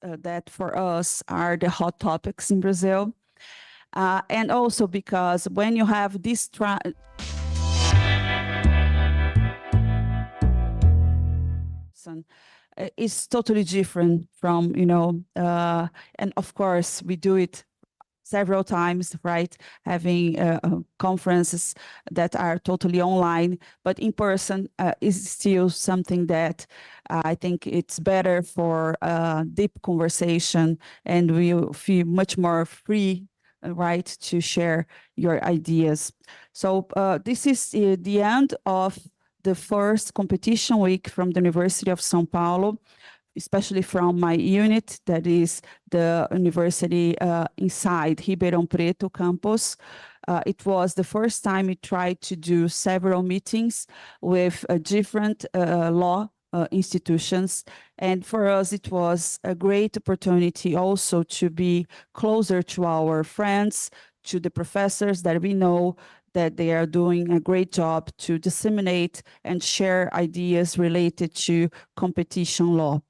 that for us are the hot topics in Brazil. And also because when you have this it's totally different from, and of course we do it several times, right? Having conferences that are totally online, but in person is still something that I think it's better for deep conversation, and we feel much more free, right, to share your ideas. So this is the end of the first competition week from the University of São Paulo, especially from my unit, that is the university inside Ribeirão Preto campus. It was the first time we tried to do several meetings with different law institutions. And for us, it was a great opportunity also to be closer to our friends, to the professors that we know that they are doing a great job to disseminate and share ideas related to competition law.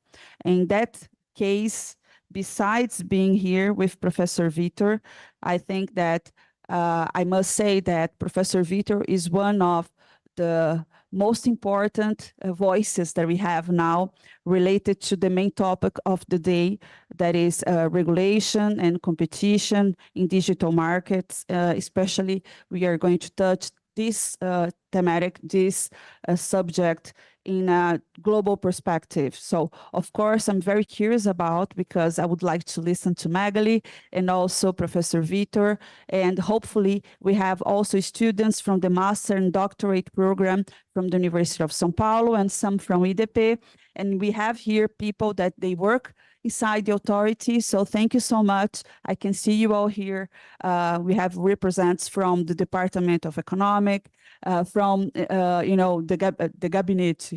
In that case, besides being here with Professor Vitor, I think that I must say that Professor Vitor is one of the most important voices that we have now related to the main topic of the day, that is regulation and competition in digital markets. Especially, we are going to touch this thematic, this subject in a global perspective. So, of course, I'm very curious about, because I would like to listen to Magali and also Professor Vitor, and hopefully we have also students from the master and doctorate program from the University of São Paulo and some from IDP. And we have here people that they work inside the authority. So thank you so much. I can see you all here. We have representatives from the Department of Economic, from the cabinet,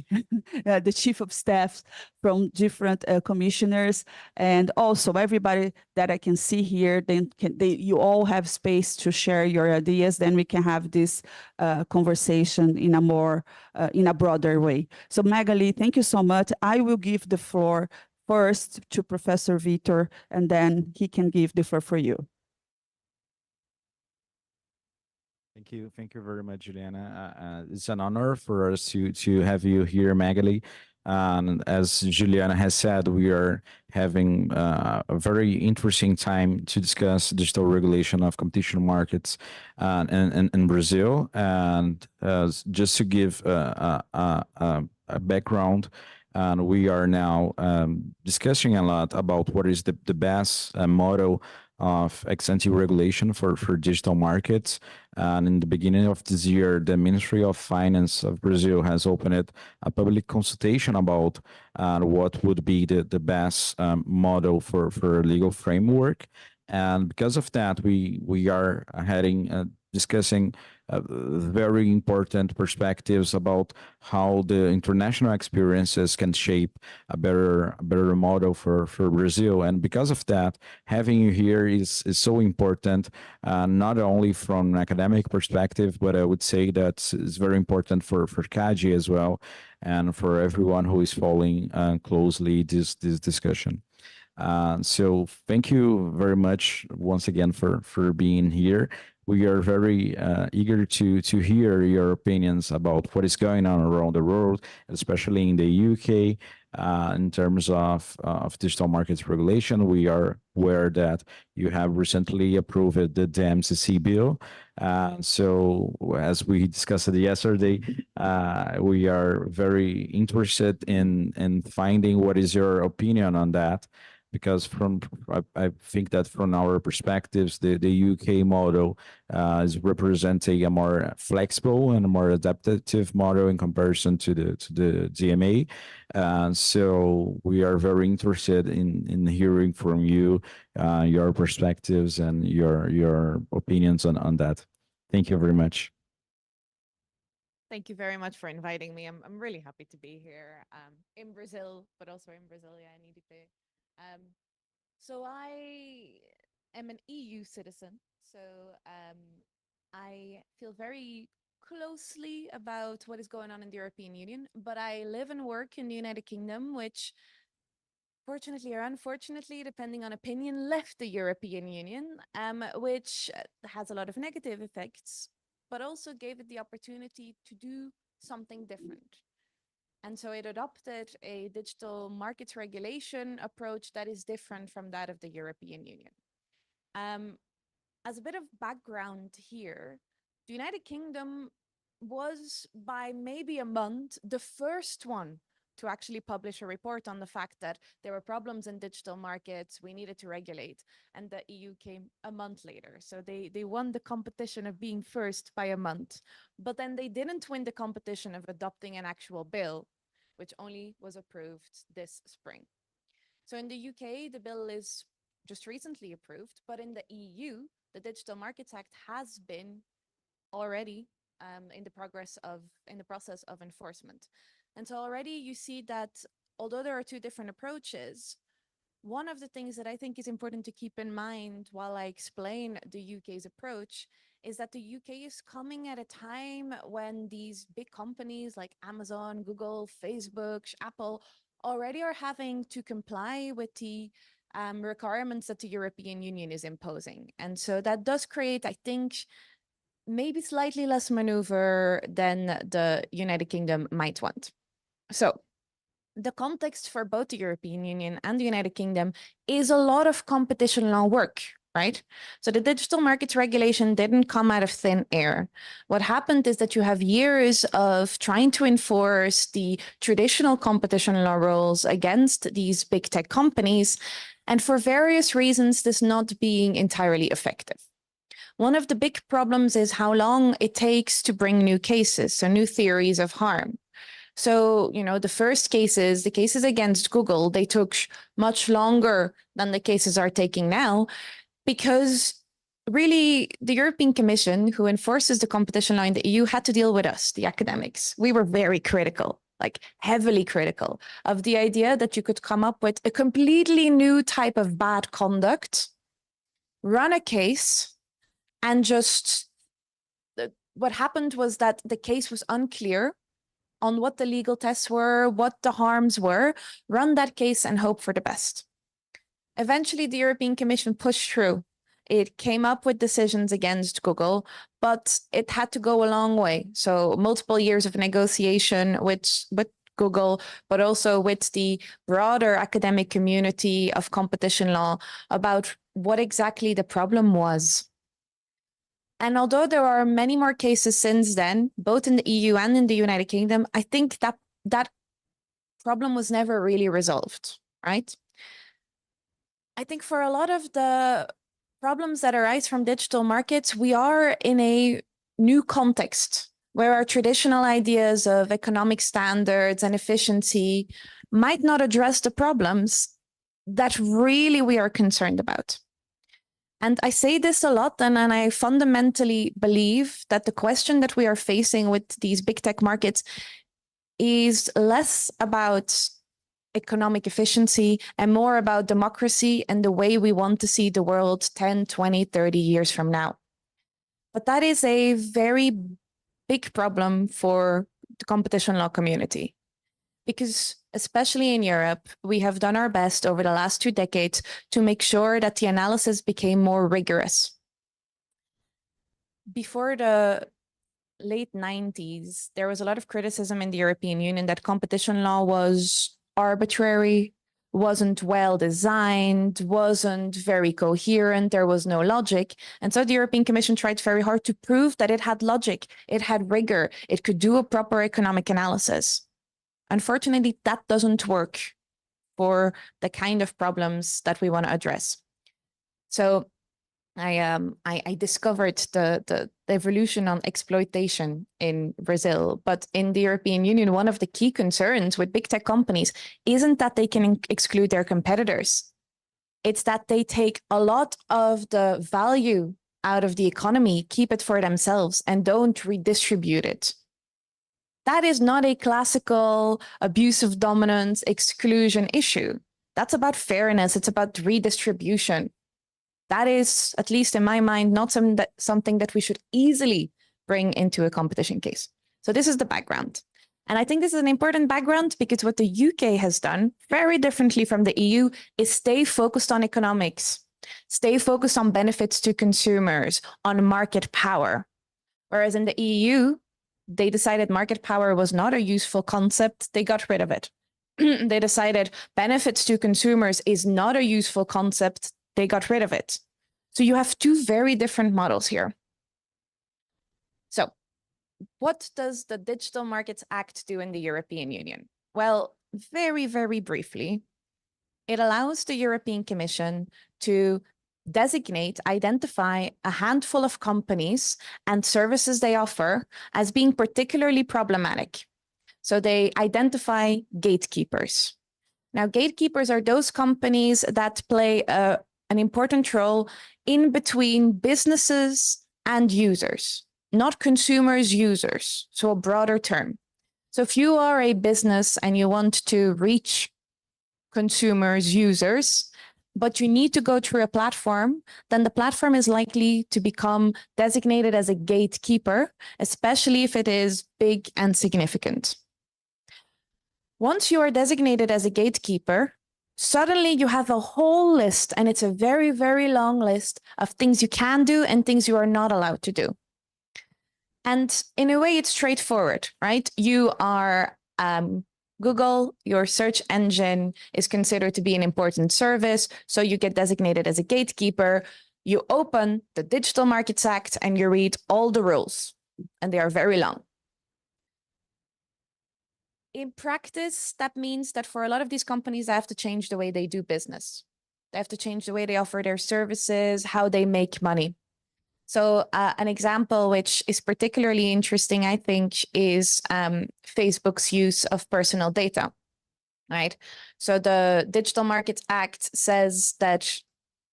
the chief of staff, from different commissioners, and also everybody that I can see here. Then you all have space to share your ideas. Then we can have this conversation in a more in a broader way. So Magali, thank you so much. I will give the floor first to Professor Vitor, and then he can give the floor for you. Thank you very much, Juliana. It's an honor for us to have you here, Magali. And as Juliana has said, we are having a very interesting time to discuss digital regulation of competition markets in Brazil. And just to give a background, and we are now discussing a lot about what is the best model of ex-ante regulation for digital markets. And in the beginning of this year, the Ministry of Finance of Brazil has opened a public consultation about what would be the best model for a legal framework. And because of that, we are discussing very important perspectives about how the international experiences can shape a better model for Brazil. And because of that, having you here is so important, not only from an academic perspective, but I would say that it's very important for CADE as well, and for everyone who is following closely this discussion. So thank you very much once again for being here. We are very eager to hear your opinions about what is going on around the world, especially in the UK. In terms of digital markets regulation, we are aware that you have recently approved the DMCC bill. So as we discussed yesterday, we are very interested in finding what is your opinion on that. Because I think that from our perspectives, the UK model is representing a more flexible and a more adaptive model in comparison to the DMA. So we are very interested in hearing from you your perspectives and your opinions on that. Thank you very much. Thank you very much for inviting me. I'm really happy to be here in Brazil, but also in Brasilia and EDP. So I am an EU citizen, so I feel very closely about what is going on in the European Union, but I live and work in the United Kingdom, which fortunately or unfortunately, depending on opinion, left the European Union, which has a lot of negative effects, but also gave it the opportunity to do something different. And so it adopted a digital markets regulation approach that is different from that of the European Union. As a bit of background here, the United Kingdom was by maybe a month the first one to actually publish a report on the fact that there were problems in digital markets, we needed to regulate, and the EU came a month later. So they won the competition of being first by a month, but then they didn't win the competition of adopting an actual bill, which only was approved this spring. So in the UK, the bill is just recently approved, but in the EU, the Digital Markets Act has been already in the process of enforcement. And so already you see that although there are two different approaches, one of the things that I think is important to keep in mind while I explain the UK's approach is that the UK is coming at a time when these big companies like Amazon, Google, Facebook, Apple already are having to comply with the requirements that the European Union is imposing. And so that does create, I think, maybe slightly less maneuver than the United Kingdom might want. So the context for both the European Union and the United Kingdom is a lot of competition law work, right? So the digital markets regulation didn't come out of thin air. What happened is that you have years of trying to enforce the traditional competition law rules against these big tech companies, and for various reasons, this not being entirely effective. One of the big problems is how long it takes to bring new cases, so new theories of harm. So, the first cases, the cases against Google, they took much longer than the cases are taking now, because really the European Commission, who enforces the competition law in the EU, had to deal with us, the academics. We were very critical, like heavily critical, of the idea that you could come up with a completely new type of bad conduct, run a case, and just what happened was that the case was unclear on what the legal tests were, what the harms were, run that case and hope for the best. Eventually, the European Commission pushed through. It came up with decisions against Google, but it had to go a long way. So multiple years of negotiation with Google, but also with the broader academic community of competition law about what exactly the problem was. And although there are many more cases since then, both in the EU and in the United Kingdom, I think that problem was never really resolved, right? I think for a lot of the problems that arise from digital markets, we are in a new context where our traditional ideas of economic standards and efficiency might not address the problems that really we are concerned about. And I say this a lot, and I fundamentally believe that the question that we are facing with these big tech markets is less about economic efficiency and more about democracy and the way we want to see the world 10, 20, 30 years from now. But that is a very big problem for the competition law community, because especially in Europe, we have done our best over the last 2 decades to make sure that the analysis became more rigorous. Before the late 90s, there was a lot of criticism in the European Union that competition law was arbitrary, wasn't well designed, wasn't very coherent, there was no logic. And so the European Commission tried very hard to prove that it had logic, it had rigor, it could do a proper economic analysis. Unfortunately, that doesn't work for the kind of problems that we want to address. So I discovered the evolution on exploitation in Brazil, but in the European Union, one of the key concerns with big tech companies isn't that they can exclude their competitors. It's that they take a lot of the value out of the economy, keep it for themselves, and don't redistribute it. That is not a classical abuse of dominance exclusion issue. That's about fairness. It's about redistribution. That is, at least in my mind, not something that we should easily bring into a competition case. So this is the background. And I think this is an important background because what the UK has done very differently from the EU is stay focused on economics, stay focused on benefits to consumers, on market power. Whereas in the EU, they decided market power was not a useful concept. They got rid of it. They decided benefits to consumers is not a useful concept. They got rid of it. So you have two very different models here. So what does the Digital Markets Act do in the European Union? Well, very, very briefly, it allows the European Commission to designate, identify a handful of companies and services they offer as being particularly problematic. So they identify gatekeepers. Now, gatekeepers are those companies that play an important role in between businesses and users, not consumers, users, so a broader term. So if you are a business and you want to reach consumers, users, but you need to go through a platform, then the platform is likely to become designated as a gatekeeper, especially if it is big and significant. Once you are designated as a gatekeeper, suddenly you have a whole list, and it's a very, very long list of things you can do and things you are not allowed to do. And in a way, it's straightforward, right? You are Google, your search engine is considered to be an important service, so you get designated as a gatekeeper. You open the Digital Markets Act and you read all the rules, and they are very long. In practice, that means that for a lot of these companies, they have to change the way they do business. They have to change the way they offer their services, how they make money. So an example which is particularly interesting, I think, is Facebook's use of personal data, right? So the Digital Markets Act says that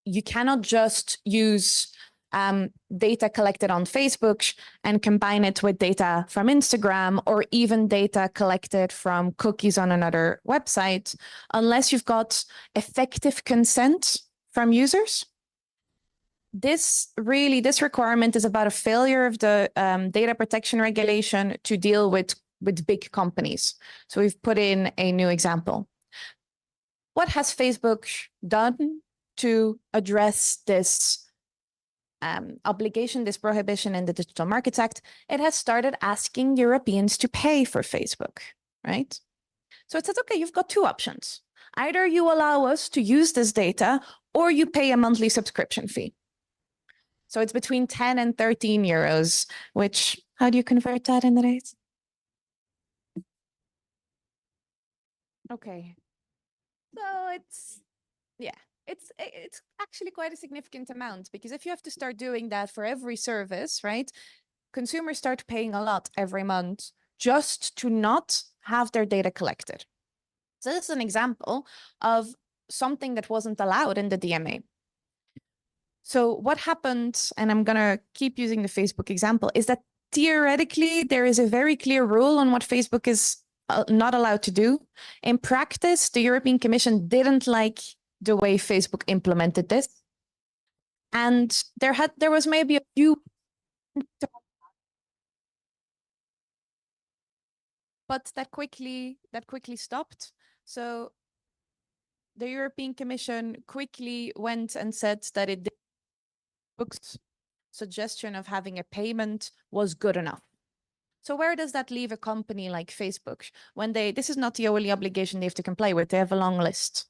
you cannot just use data collected on Facebook and combine it with data from Instagram or even data collected from cookies on another website unless you've got effective consent from users. This requirement is about a failure of the data protection regulation to deal with big companies. So we've put in a new example. What has Facebook done to address this obligation, this prohibition in the Digital Markets Act? It has started asking Europeans to pay for Facebook, right? So it says, okay, you've got two options. Either you allow us to use this data or you pay a monthly subscription fee. So it's between 10 and 13 euros, which, how do you convert that in the days? Okay. So it's actually quite a significant amount, because if you have to start doing that for every service, right? Consumers start paying a lot every month just to not have their data collected. So this is an example of something that wasn't allowed in the DMA. So what happened, and I'm going to keep using the Facebook example, is that theoretically there is a very clear rule on what Facebook is not allowed to do. In practice, the European Commission didn't like the way Facebook implemented this. And there was maybe a few, but that quickly stopped. So the European Commission quickly went and said that Facebook's suggestion of having a payment was good enough. So where does that leave a company like Facebook when this is not the only obligation they have to comply with, they have a long list.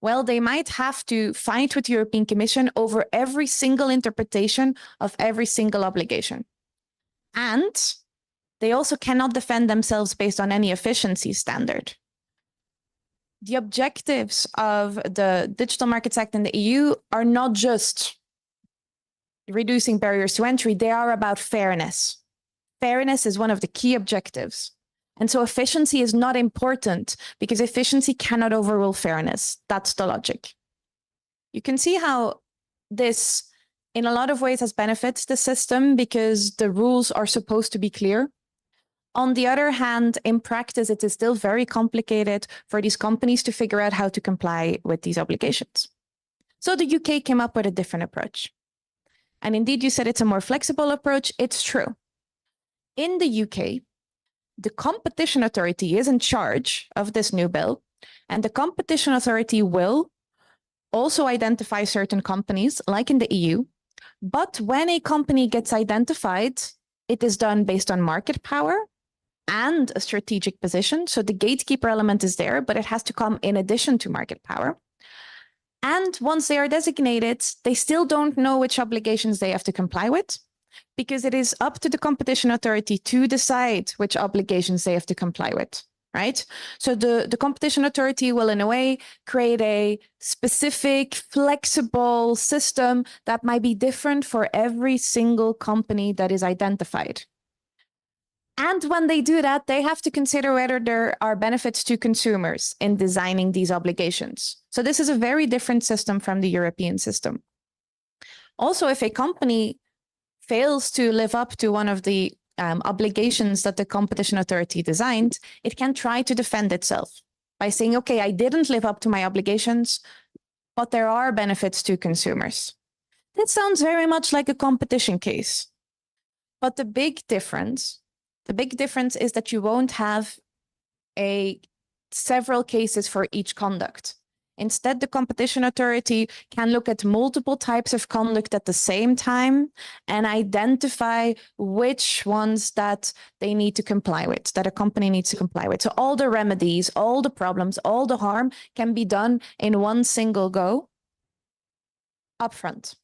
Well, they might have to fight with the European Commission over every single interpretation of every single obligation. And they also cannot defend themselves based on any efficiency standard. The objectives of the Digital Markets Act in the EU are not just reducing barriers to entry, they are about fairness. Fairness is one of the key objectives. And so efficiency is not important because efficiency cannot overrule fairness. That's the logic. You can see how this, in a lot of ways, has benefits the system because the rules are supposed to be clear. On the other hand, in practice, it is still very complicated for these companies to figure out how to comply with these obligations. So the UK came up with a different approach. And indeed, you said it's a more flexible approach. It's true. In the UK, the competition authority is in charge of this new bill, and the competition authority will also identify certain companies, like in the EU. But when a company gets identified, it is done based on market power and a strategic position. So the gatekeeper element is there, but it has to come in addition to market power. And once they are designated, they still don't know which obligations they have to comply with, because it is up to the competition authority to decide which obligations they have to comply with, right? So the competition authority will, in a way, create a specific, flexible system that might be different for every single company that is identified. And when they do that, they have to consider whether there are benefits to consumers in designing these obligations. So this is a very different system from the European system. Also, if a company fails to live up to one of the obligations that the competition authority designed, it can try to defend itself by saying, okay, I didn't live up to my obligations, but there are benefits to consumers. This sounds very much like a competition case. But the big difference is that you won't have several cases for each conduct. Instead, the competition authority can look at multiple types of conduct at the same time and identify which ones that they need to comply with, that a company needs to comply with. So all the remedies, all the problems, all the harm can be done in one single go upfront.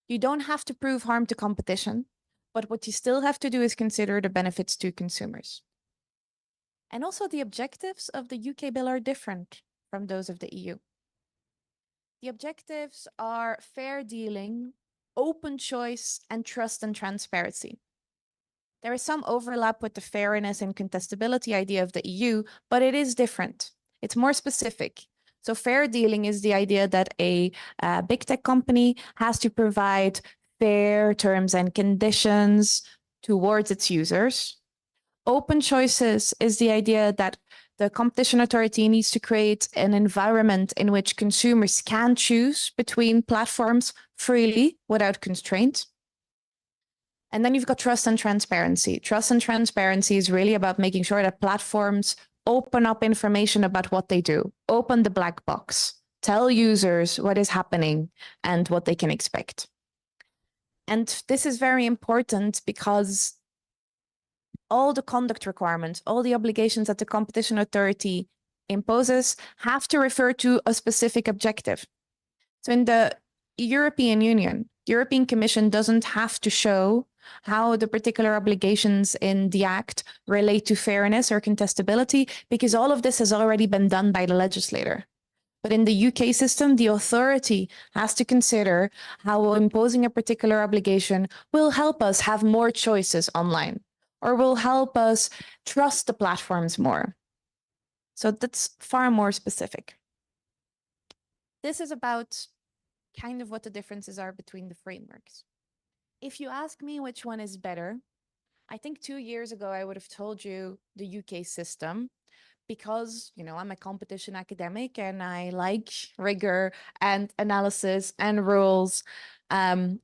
You don't have to prove harm to competition, but what you still have to do is consider the benefits to consumers. And also the objectives of the UK bill are different from those of the EU. The objectives are fair dealing, open choice, and trust and transparency. There is some overlap with the fairness and contestability idea of the EU, but it is different. It's more specific. So fair dealing is the idea that a big tech company has to provide fair terms and conditions towards its users. Open choices is the idea that the competition authority needs to create an environment in which consumers can choose between platforms freely without constraint. And then you've got trust and transparency. Trust and transparency is really about making sure that platforms open up information about what they do, open the black box, tell users what is happening and what they can expect. And this is very important because all the conduct requirements, all the obligations that the competition authority imposes have to refer to a specific objective. So in the European Union, the European Commission doesn't have to show how the particular obligations in the Act relate to fairness or contestability, because all of this has already been done by the legislator. But in the UK system, the authority has to consider how imposing a particular obligation will help us have more choices online, or will help us trust the platforms more. So that's far more specific. This is about kind of what the differences are between the frameworks. If you ask me which one is better, I think 2 years ago I would have told you the UK system, because, you know, I'm a competition academic and I like rigor and analysis and rules. And,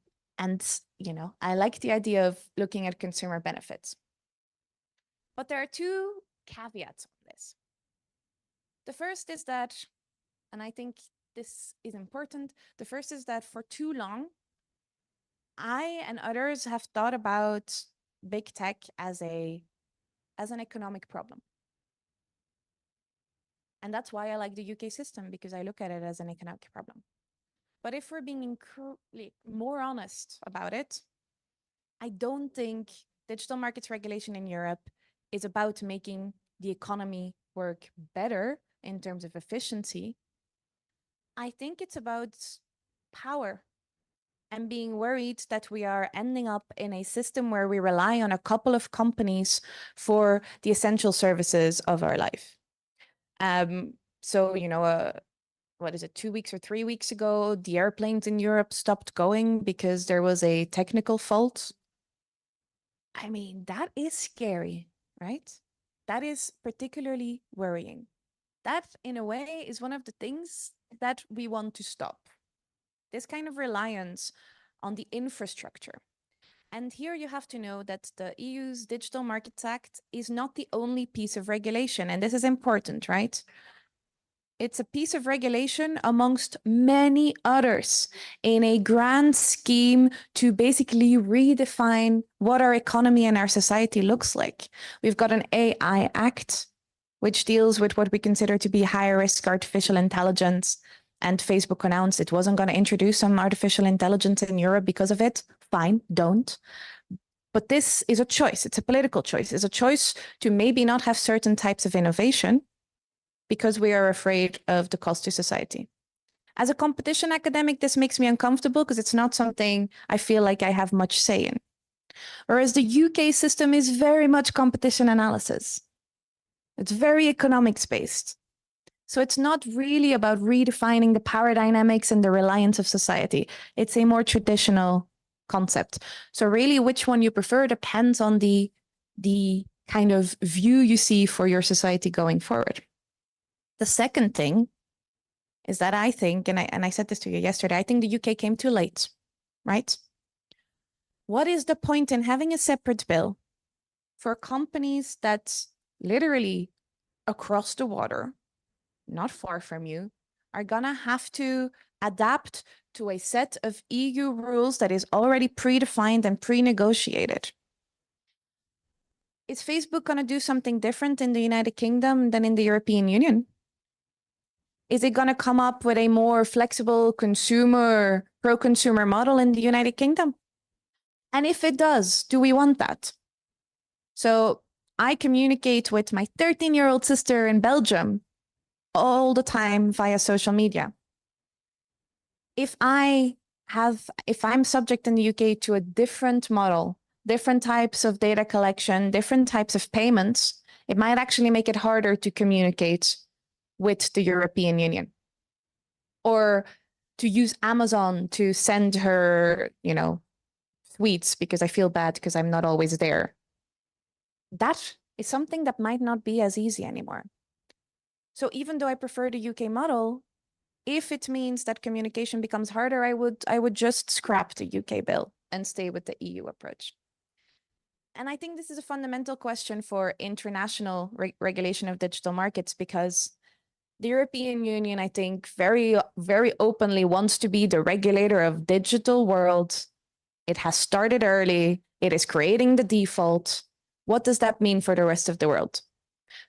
you know, I like the idea of looking at consumer benefits. But there are two caveats on this. The first is that, and I think this is important, the first is that for too long, I and others have thought about big tech as an economic problem. And that's why I like the UK system, because I look at it as an economic problem. But if we're being more honest about it, I don't think digital markets regulation in Europe is about making the economy work better in terms of efficiency. I think it's about power and being worried that we are ending up in a system where we rely on a couple of companies for the essential services of our life. So, you know, what is it, 2 weeks or 3 weeks ago, the airplanes in Europe stopped going because there was a technical fault. I mean, that is scary, right? That is particularly worrying. That, in a way, is one of the things that we want to stop. This kind of reliance on the infrastructure. And here you have to know that the EU's Digital Markets Act is not the only piece of regulation, and this is important, right? It's a piece of regulation amongst many others in a grand scheme to basically redefine what our economy and our society looks like. We've got an AI Act, which deals with what we consider to be high-risk artificial intelligence. And Facebook announced it wasn't going to introduce some artificial intelligence in Europe because of it. Fine, don't. But this is a choice. It's a political choice. It's a choice to maybe not have certain types of innovation because we are afraid of the cost to society. As a competition academic, this makes me uncomfortable because it's not something I feel like I have much say in. Whereas the UK system is very much competition analysis. It's very economics based. So it's not really about redefining the power dynamics and the reliance of society. It's a more traditional concept. So really which one you prefer depends on the kind of view you see for your society going forward. The second thing is that I think, and I said this to you yesterday, I think the UK came too late, right? What is the point in having a separate bill for companies that literally across the water, not far from you, are gonna have to adapt to a set of EU rules that is already predefined and pre-negotiated? Is Facebook gonna do something different in the United Kingdom than in the European Union? Is it gonna come up with a more flexible consumer, pro-consumer model in the United Kingdom? And if it does, do we want that? So I communicate with my 13-year-old sister in Belgium all the time via social media. If I'm subject in the UK to a different model, different types of data collection, different types of payments, it might actually make it harder to communicate with the European Union. Or to use Amazon to send her, tweets because I feel bad because I'm not always there. That is something that might not be as easy anymore. So even though I prefer the UK model, if it means that communication becomes harder, I would just scrap the UK bill and stay with the EU approach. And I think this is a fundamental question for international regulation of digital markets, because the European Union, I think, very, very openly wants to be the regulator of digital world. It has started early. It is creating the default. What does that mean for the rest of the world?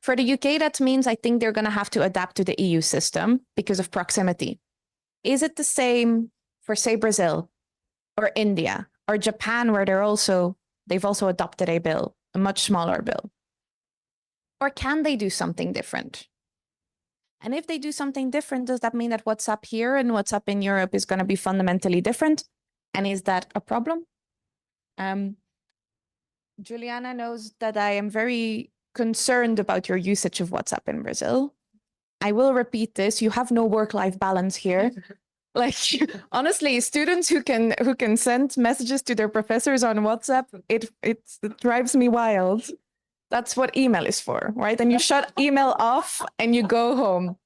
For the UK, that means I think they're going to have to adapt to the EU system because of proximity. Is it the same for, say, Brazil or India or Japan, where they've also adopted a bill, a much smaller bill? Or can they do something different? And if they do something different, does that mean that what's up here and what's up in Europe is going to be fundamentally different? And is that a problem? Juliana knows that I am very concerned about your usage of WhatsApp in Brazil. I will repeat this. You have no work-life balance here. Like, honestly, students who can send messages to their professors on WhatsApp, it drives me wild. That's what email is for, right? And you shut email off and you go home.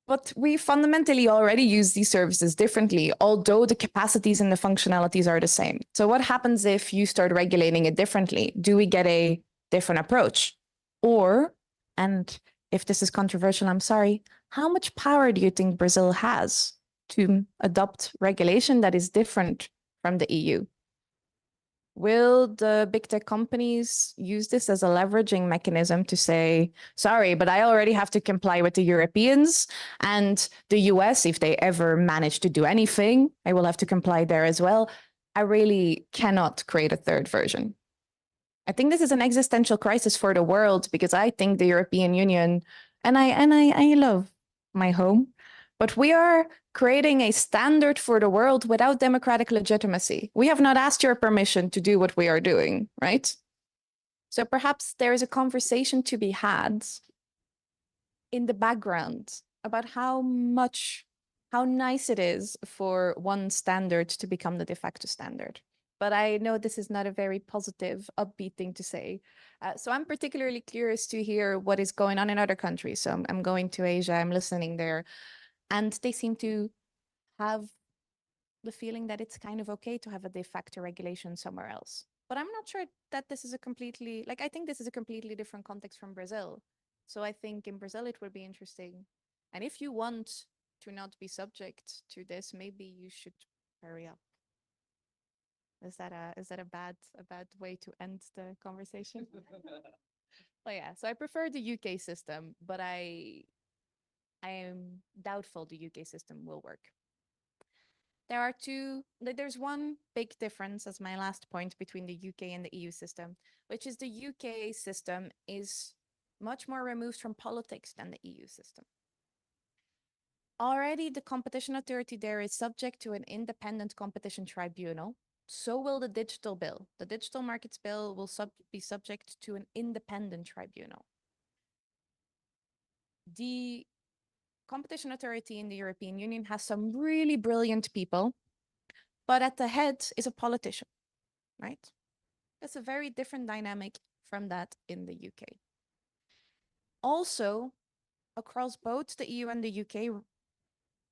But we fundamentally already use these services differently, although the capacities and the functionalities are the same. So what happens if you start regulating it differently? Do we get a different approach? Or, and if this is controversial, I'm sorry, how much power do you think Brazil has to adopt regulation that is different from the EU? Will the big tech companies use this as a leveraging mechanism to say, sorry, but I already have to comply with the Europeans, and the US, if they ever manage to do anything, I will have to comply there as well. I really cannot create a third version. I think this is an existential crisis for the world, because I think the European Union, and I love my home, but we are creating a standard for the world without democratic legitimacy. We have not asked your permission to do what we are doing, right? So perhaps there is a conversation to be had in the background about how nice it is for one standard to become the de facto standard. But I know this is not a very positive, upbeat thing to say. So I'm particularly curious to hear what is going on in other countries. So I'm going to Asia, I'm listening there. And they seem to have the feeling that it's kind of okay to have a de facto regulation somewhere else. But I'm not sure that this is a completely, like, I think this is a completely different context from Brazil. So I think in Brazil it would be interesting. And if you want to not be subject to this, maybe you should hurry up. Is that a bad way to end the conversation? Well, yeah. So I prefer the UK system, but I am doubtful the UK system will work. There's one big difference as my last point between the UK and the EU system, which is the UK system is much more removed from politics than the EU system. Already the competition authority there is subject to an independent competition tribunal. So will the digital bill. The digital markets bill will be subject to an independent tribunal. The competition authority in the European Union has some really brilliant people, but at the head is a politician, right? That's a very different dynamic from that in the UK. Also, across both the EU and the UK,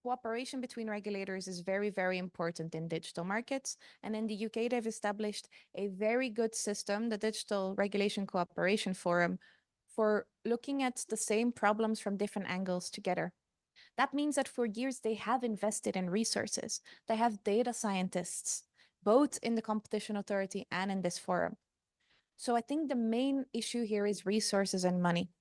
cooperation between regulators is very, very important in digital markets. And in the UK, they've established a very good system, the Digital Regulation Cooperation Forum, for looking at the same problems from different angles together. That means that for years, they have invested in resources. They have data scientists, both in the competition authority and in this forum. So I think the main issue here is resources and money.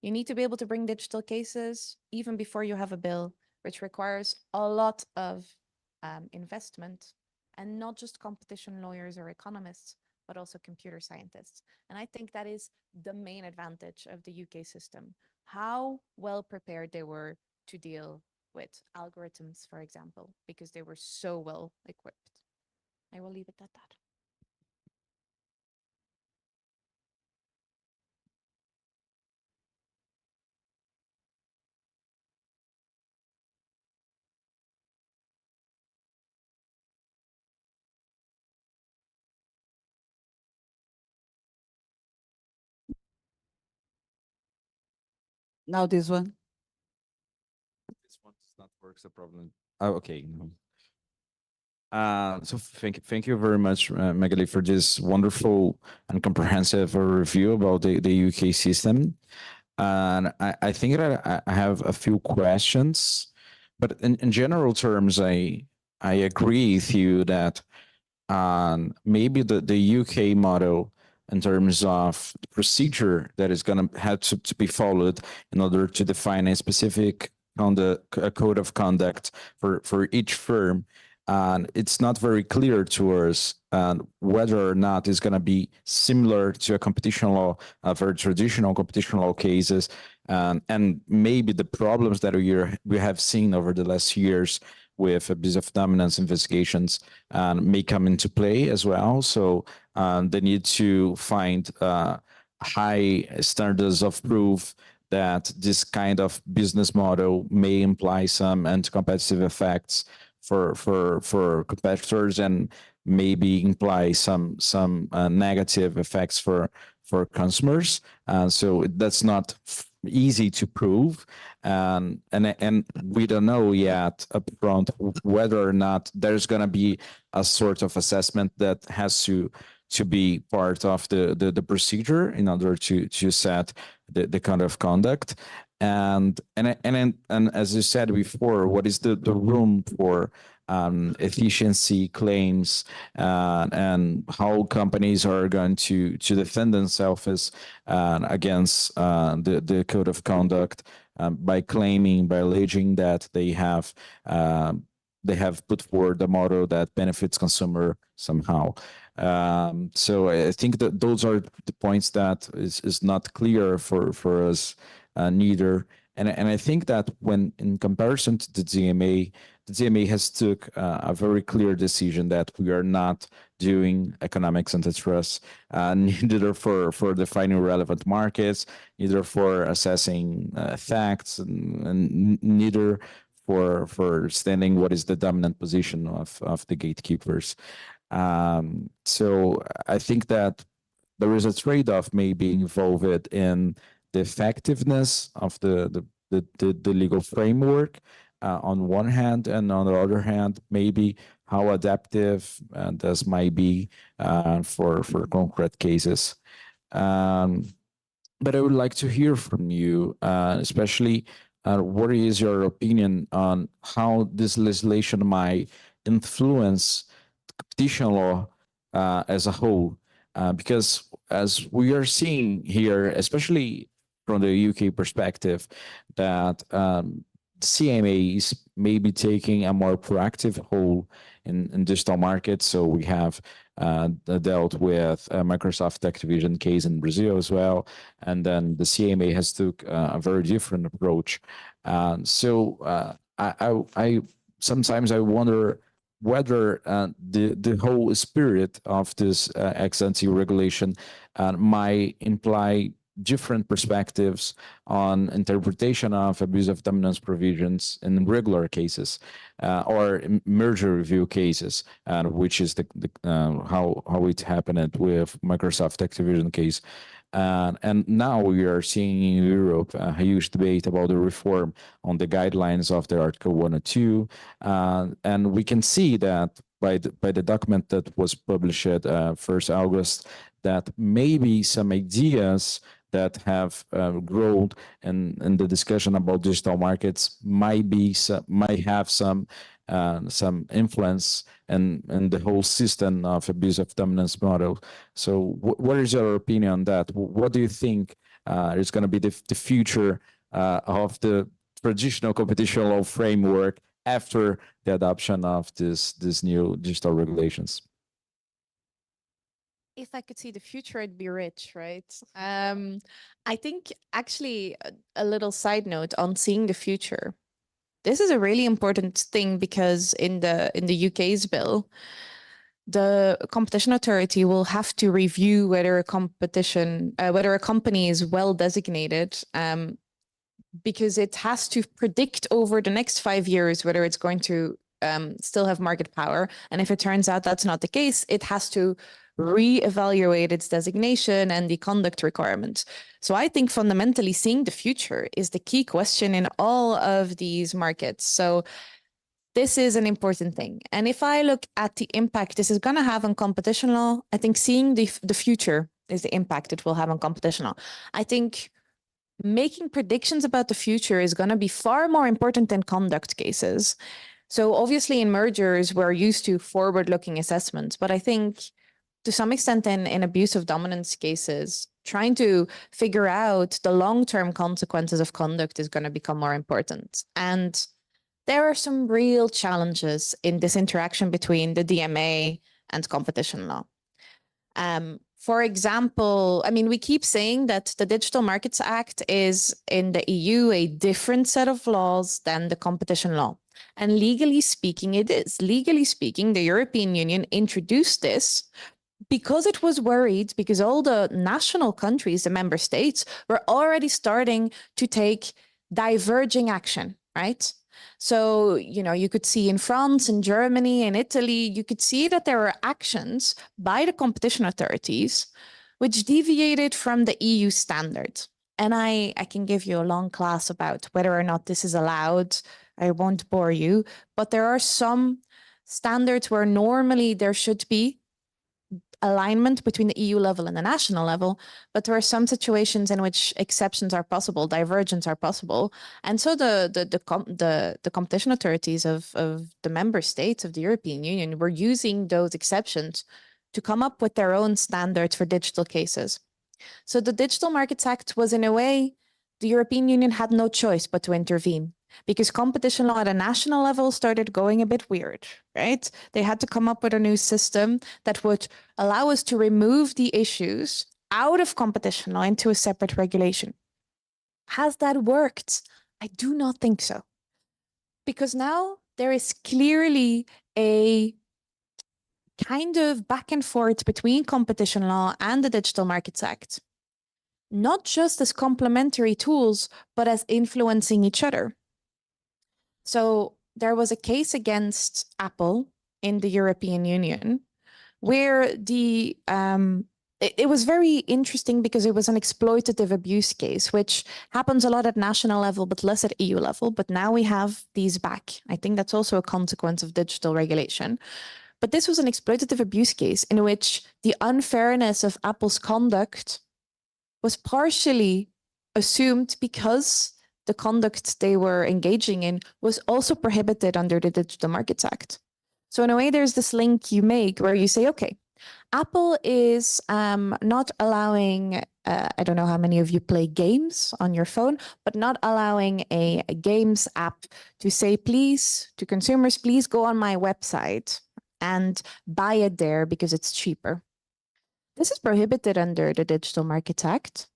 You need to be able to bring digital cases even before you have a bill, which requires a lot of investment, and not just competition lawyers or economists, but also computer scientists. And I think that is the main advantage of the UK system, how well prepared they were to deal with algorithms, for example, because they were so well equipped. I will leave it at that. Now this one. This one does not work, the problem. Oh, okay. No. So thank you very much, Magali, for this wonderful and comprehensive review about the UK system. And I think that I have a few questions, but in general terms, I agree with you that maybe the UK model in terms of the procedure that is going to have to be followed in order to define a specific a code of conduct for each firm. And it's not very clear to us whether or not it's going to be similar to a competition law, very traditional competition law cases, and maybe the problems that we have seen over the last years with abuse of dominance investigations may come into play as well. So they need to find high standards of proof that this kind of business model may imply some anti-competitive effects for competitors and maybe imply some negative effects for consumers. So that's not easy to prove, and we don't know yet upfront whether or not there's going to be a sort of assessment that has to be part of the procedure in order to set the kind of conduct. And as you said before, what is the room for efficiency claims and how companies are going to defend themselves against the code of conduct by alleging that they have put forward a model that benefits consumer somehow. So I think that those are the points that is not clear for us neither. And I think that when in comparison to the DMA has took a very clear decision that we are not doing economics antitrust, neither for defining relevant markets, neither for assessing facts, and neither for standing what is the dominant position of the gatekeepers. So I think that there is a trade-off maybe involved in the effectiveness of the legal framework on one hand, and on the other hand, maybe how adaptive this might be for concrete cases. But I would like to hear from you, especially what is your opinion on how this legislation might influence competition law as a whole? Because as we are seeing here, especially from the UK perspective, that CMA is maybe taking a more proactive role in digital markets. So we have dealt with Microsoft Activision case in Brazil as well, and then the CMA has took a very different approach. So I sometimes I wonder whether the whole spirit of this ex-ante regulation might imply different perspectives on interpretation of abuse of dominance provisions in regular cases or merger review cases, which is how it happened with Microsoft Activision case. And now we are seeing in Europe a huge debate about the reform on the guidelines of the Article 1 and 2. And we can see that by the document that was published 1st August, that maybe some ideas that have grown in the discussion about digital markets might have some influence in the whole system of abuse of dominance model. So what is your opinion on that? What do you think is going to be the future of the traditional competition law framework after the adoption of this new digital regulations? If I could see the future, I'd be rich, right? I think actually a little side note on seeing the future. This is a really important thing because in the UK's bill, the competition authority will have to review whether a company is well designated, because it has to predict over the next 5 years whether it's going to still have market power. And if it turns out that's not the case, it has to reevaluate its designation and the conduct requirements. So I think fundamentally seeing the future is the key question in all of these markets. So this is an important thing. And if I look at the impact this is going to have on competition law, I think seeing the future is the impact it will have on competition law. I think making predictions about the future is going to be far more important than conduct cases. So obviously in mergers, we're used to forward-looking assessments, but I think to some extent in abuse of dominance cases, trying to figure out the long-term consequences of conduct is going to become more important. And there are some real challenges in this interaction between the DMA and competition law. For example, I mean, we keep saying that the Digital Markets Act is in the EU a different set of laws than the competition law. And legally speaking, it is. Legally speaking, the European Union introduced this because it was worried, because all the national countries, the member states, were already starting to take diverging action, right? So, you know, you could see in France, in Germany, in Italy, you could see that there were actions by the competition authorities which deviated from the EU standard. And I can give you a long class about whether or not this is allowed. I won't bore you, but there are some standards where normally there should be alignment between the EU level and the national level, but there are some situations in which exceptions are possible, divergence are possible. And so the competition authorities of the member states of the European Union were using those exceptions to come up with their own standards for digital cases. So the Digital Markets Act was, in a way, the European Union had no choice but to intervene, because competition law at a national level started going a bit weird, right? They had to come up with a new system that would allow us to remove the issues out of competition law into a separate regulation. Has that worked? I do not think so. Because now there is clearly a kind of back and forth between competition law and the Digital Markets Act, not just as complementary tools, but as influencing each other. So there was a case against Apple in the European Union where the it was very interesting because it was an exploitative abuse case, which happens a lot at national level, but less at EU level. But now we have these back. I think that's also a consequence of digital regulation. But this was an exploitative abuse case in which the unfairness of Apple's conduct was partially assumed because the conduct they were engaging in was also prohibited under the Digital Markets Act. So in a way, there's this link you make where you say, okay, Apple is not allowing, I don't know how many of you play games on your phone, but not allowing a games app to say, please, to consumers, please go on my website and buy it there because it's cheaper. This is prohibited under the Digital Markets Act.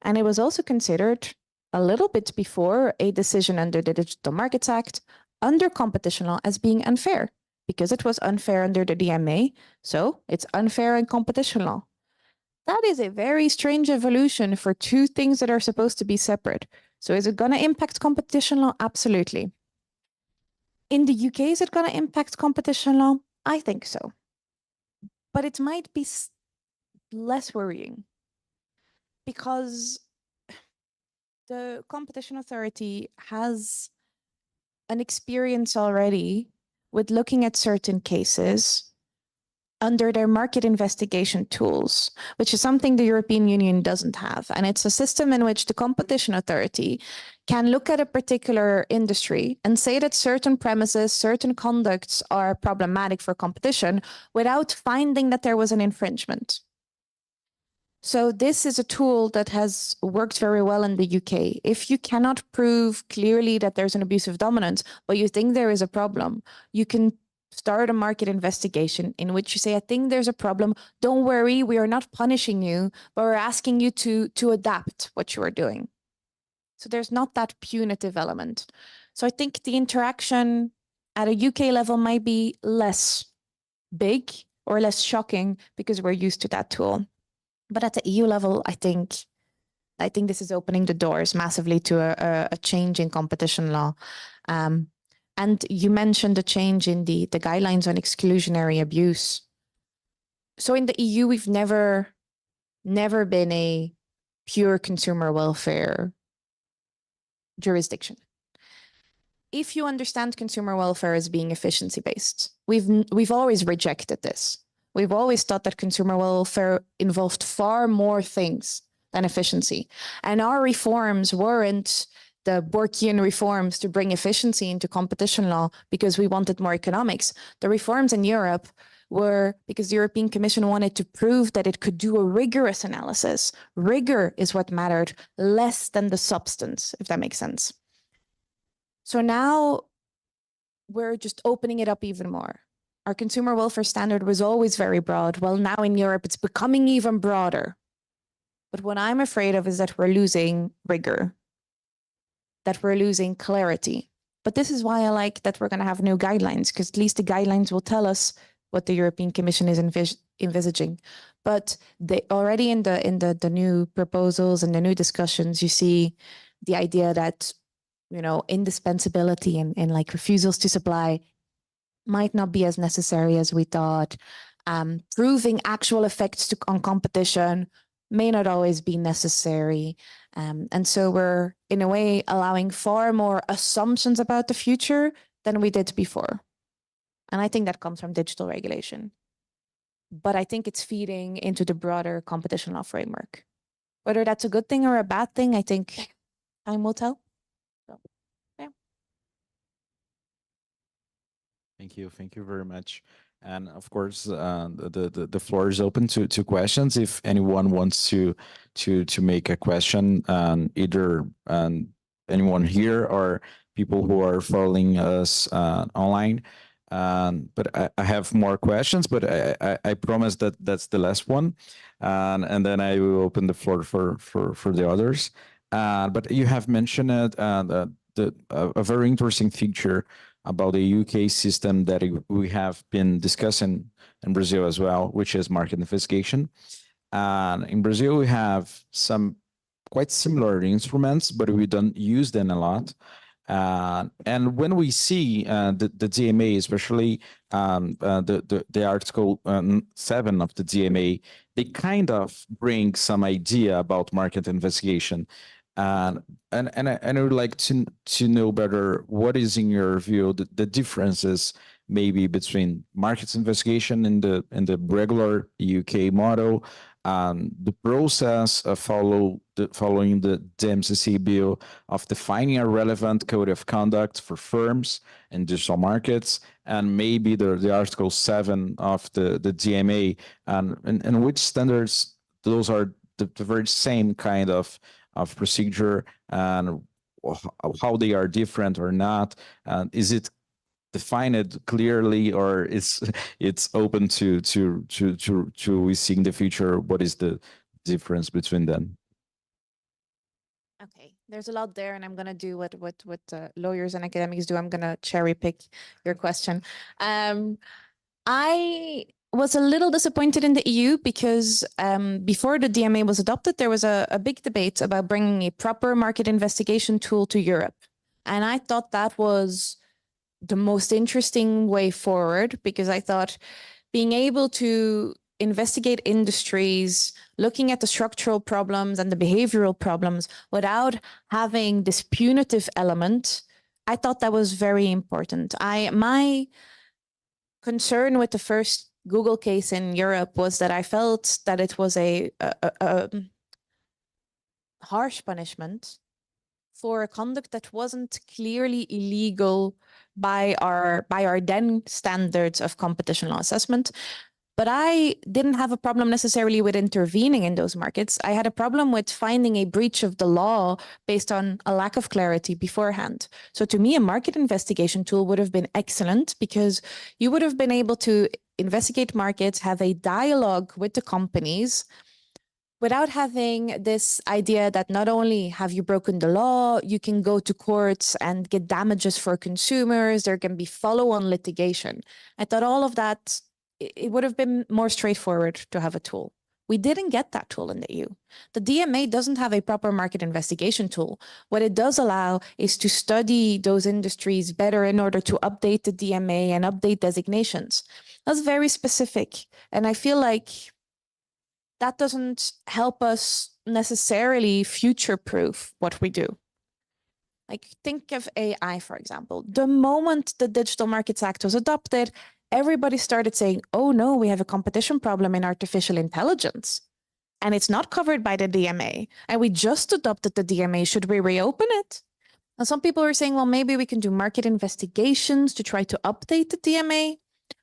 And it was also considered a little bit before a decision under the Digital Markets Act under competition law as being unfair, because it was unfair under the DMA, so it's unfair in competition law. That is a very strange evolution for two things that are supposed to be separate. So is it going to impact competition law? Absolutely. In the UK, is it going to impact competition law? I think so. But it might be less worrying because the competition authority has an experience already with looking at certain cases under their market investigation tools, which is something the European Union doesn't have. And it's a system in which the competition authority can look at a particular industry and say that certain premises, certain conducts are problematic for competition without finding that there was an infringement. So this is a tool that has worked very well in the UK. If you cannot prove clearly that there's an abusive dominance, but you think there is a problem, you can start a market investigation in which you say, I think there's a problem. Don't worry, we are not punishing you, but we're asking you to adapt what you are doing. So there's not that punitive element. So I think the interaction at a UK level might be less big or less shocking because we're used to that tool. But at the EU level, I think this is opening the doors massively to a change in competition law. And you mentioned a change in the guidelines on exclusionary abuse. So in the EU, we've never been a pure consumer welfare jurisdiction. If you understand consumer welfare as being efficiency-based, we've always rejected this. We've always thought that consumer welfare involved far more things than efficiency. And our reforms weren't the Borkian reforms to bring efficiency into competition law because we wanted more economics. The reforms in Europe were because the European Commission wanted to prove that it could do a rigorous analysis. Rigor is what mattered, less than the substance, if that makes sense. So now we're just opening it up even more. Our consumer welfare standard was always very broad. Well, now in Europe, it's becoming even broader. But what I'm afraid of is that we're losing rigor, that we're losing clarity. But this is why I like that we're going to have new guidelines, because at least the guidelines will tell us what the European Commission is envisaging. But they already in the new proposals and the new discussions, you see the idea that, you know, indispensability and like refusals to supply might not be as necessary as we thought. Proving actual effects on competition may not always be necessary. And so we're, in a way, allowing far more assumptions about the future than we did before. And I think that comes from digital regulation. But I think it's feeding into the broader competition law framework. Whether that's a good thing or a bad thing, I think time will tell. So, yeah. Thank you very much. And of course, the floor is open to questions. If anyone wants to make a question, either anyone here or people who are following us online. But I have more questions, but I promise that that's the last one, and then I will open the floor for the others. But you have mentioned a very interesting feature about the UK system that we have been discussing in Brazil as well, which is market investigation. In Brazil, we have some quite similar instruments, but we don't use them a lot. And when we see the DMA, especially the Article 7 of the DMA, they kind of bring some idea about market investigation. And I would like to know better, what is, in your view, the differences maybe between markets investigation in the regular UK model, the process of following the DMCC bill of defining a relevant code of conduct for firms in digital markets, and maybe the Article 7 of the DMA, and which standards those are the very same kind of procedure, and how they are different or not. Is it defined clearly, or it's open to we see in the future what is the difference between them? Okay, there's a lot there, and I'm going to do what lawyers and academics do. I'm going to cherry pick your question. I was a little disappointed in the EU because before the DMA was adopted, there was a big debate about bringing a proper market investigation tool to Europe. And I thought that was the most interesting way forward, because I thought being able to investigate industries, looking at the structural problems and the behavioral problems without having this punitive element, I thought that was very important. My concern with the first Google case in Europe was that I felt that it was a harsh punishment for a conduct that wasn't clearly illegal by our then standards of competition law assessment. But I didn't have a problem necessarily with intervening in those markets. I had a problem with finding a breach of the law based on a lack of clarity beforehand. So to me, a market investigation tool would have been excellent, because you would have been able to investigate markets, have a dialogue with the companies, without having this idea that not only have you broken the law, you can go to courts and get damages for consumers, there can be follow-on litigation. I thought all of that, it would have been more straightforward to have a tool. We didn't get that tool in the EU. The DMA doesn't have a proper market investigation tool. What it does allow is to study those industries better in order to update the DMA and update designations. That's very specific. And I feel like that doesn't help us necessarily future-proof what we do. Like, think of AI, for example. The moment the Digital Markets Act was adopted, everybody started saying, oh no, we have a competition problem in artificial intelligence, and it's not covered by the DMA. And we just adopted the DMA. Should we reopen it? And some people were saying, well, maybe we can do market investigations to try to update the DMA,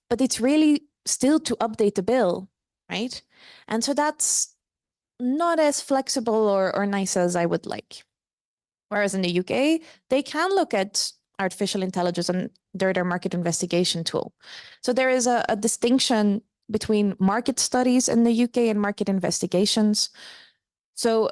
but it's really still to update the bill, right? And so that's not as flexible or nice as I would like. Whereas in the UK, they can look at artificial intelligence and they're their market investigation tool. So there is a distinction between market studies in the UK and market investigations. So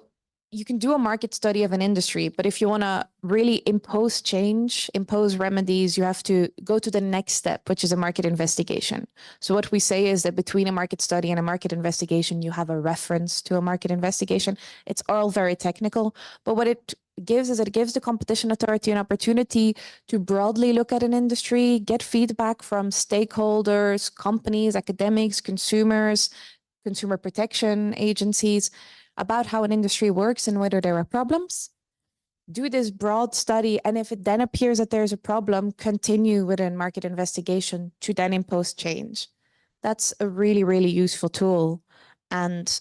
you can do a market study of an industry, but if you want to really impose change, impose remedies, you have to go to the next step, which is a market investigation. So what we say is that between a market study and a market investigation, you have a reference to a market investigation. It's all very technical, but what it gives is it gives the competition authority an opportunity to broadly look at an industry, get feedback from stakeholders, companies, academics, consumers, consumer protection agencies, about how an industry works and whether there are problems. Do this broad study, and if it then appears that there's a problem, continue with a market investigation to then impose change. That's a really, really useful tool. And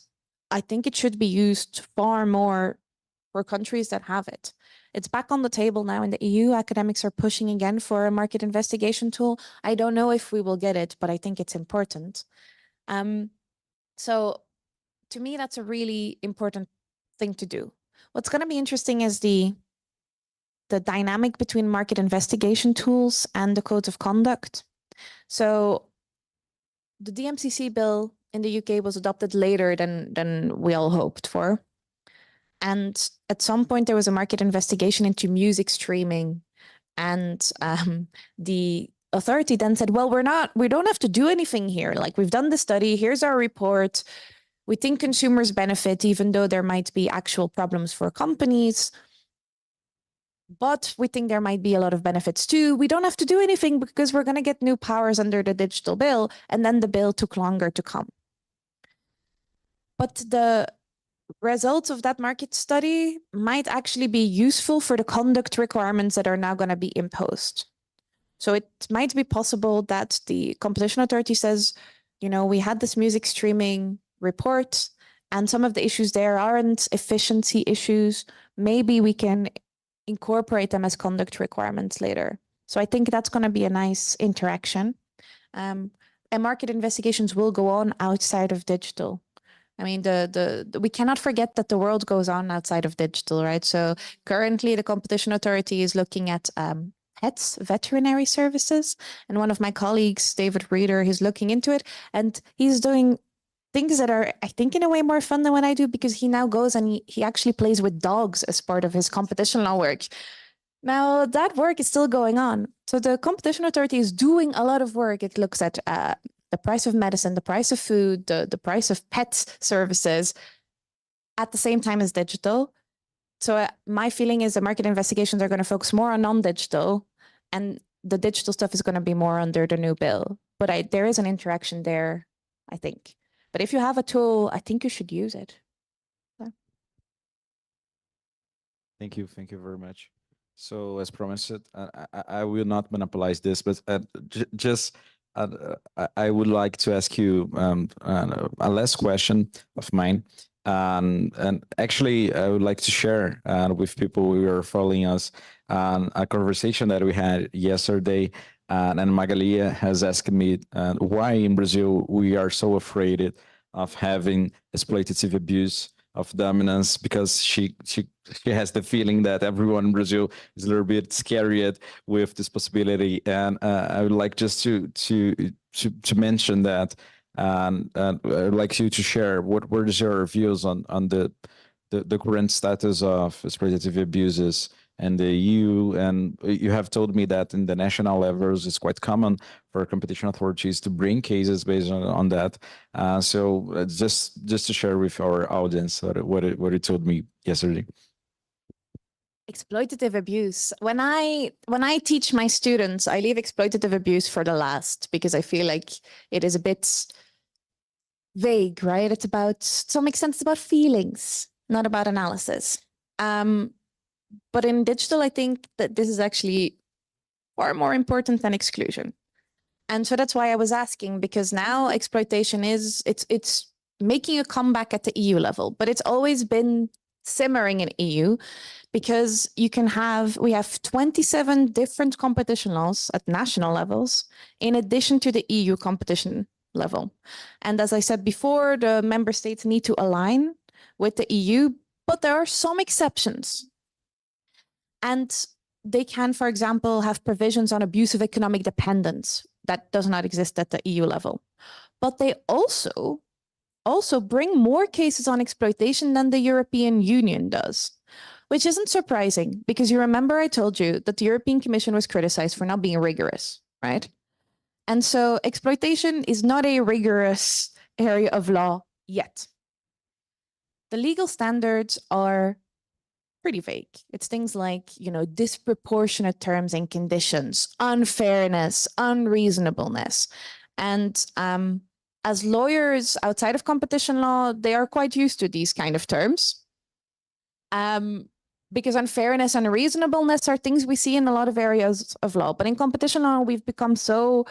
I think it should be used far more for countries that have it. It's back on the table now in the EU. Academics are pushing again for a market investigation tool. I don't know if we will get it, but I think it's important. So to me, that's a really important thing to do. What's going to be interesting is the dynamic between market investigation tools and the codes of conduct. So the DMCC bill in the UK was adopted later than we all hoped for. And at some point, there was a market investigation into music streaming. And the authority then said, well, we don't have to do anything here. Like, we've done the study, here's our report. We think consumers benefit, even though there might be actual problems for companies. but we think there might be a lot of benefits too. We don't have to do anything because we're going to get new powers under the digital bill, and then the bill took longer to come. But the results of that market study might actually be useful for the conduct requirements that are now going to be imposed. So it might be possible that the competition authority says, you know, we had this music streaming report and some of the issues there aren't efficiency issues. Maybe we can incorporate them as conduct requirements later. So I think that's going to be a nice interaction. And market investigations will go on outside of digital. I mean, we cannot forget that the world goes on outside of digital, right? So currently the competition authority is looking at pets, veterinary services. And one of my colleagues, David Reeder, he's looking into it, and he's doing things that are, I think, in a way more fun than what I do, because he now goes and he actually plays with dogs as part of his competition law work. Now that work is still going on. So the competition authority is doing a lot of work. It looks at the price of medicine, the price of food, the price of pet services at the same time as digital. So my feeling is the market investigations are going to focus more on non-digital, and the digital stuff is going to be more under the new bill. But there is an interaction there, I think. But if you have a tool, I think you should use it. So. Thank you very much. So as promised, I will not monopolize this, but I would like to ask you a last question of mine. And actually, I would like to share with people who are following us a conversation that we had yesterday. And Magali has asked me why in Brazil we are so afraid of having exploitative abuse of dominance, because she has the feeling that everyone in Brazil is a little bit scared with this possibility. And I would like just to mention that. And I'd like you to share what is your views on the current status of exploitative abuses in the EU. And you have told me that in the national levels, it's quite common for competition authorities to bring cases based on that. So just to share with our audience what you told me yesterday. Exploitative abuse. When I teach my students, I leave exploitative abuse for the last, because I feel like it is a bit vague, right? It's about, to some extent, it's about feelings, not about analysis. But in digital, I think that this is actually far more important than exclusion. And so that's why I was asking, because now exploitation it's making a comeback at the EU level, but it's always been simmering in EU, because we have 27 different competition laws at national levels, in addition to the EU competition level. And as I said before, the member states need to align with the EU, but there are some exceptions. And they can, for example, have provisions on abuse of economic dependence that does not exist at the EU level. But they also bring more cases on exploitation than the European Union does, which isn't surprising, because you remember I told you that the European Commission was criticized for not being rigorous, right? And so exploitation is not a rigorous area of law yet. The legal standards are pretty vague. It's things like, disproportionate terms and conditions, unfairness, unreasonableness. And as lawyers outside of competition law, they are quite used to these kind of terms. Because unfairness and unreasonableness are things we see in a lot of areas of law. But in competition law, we've become so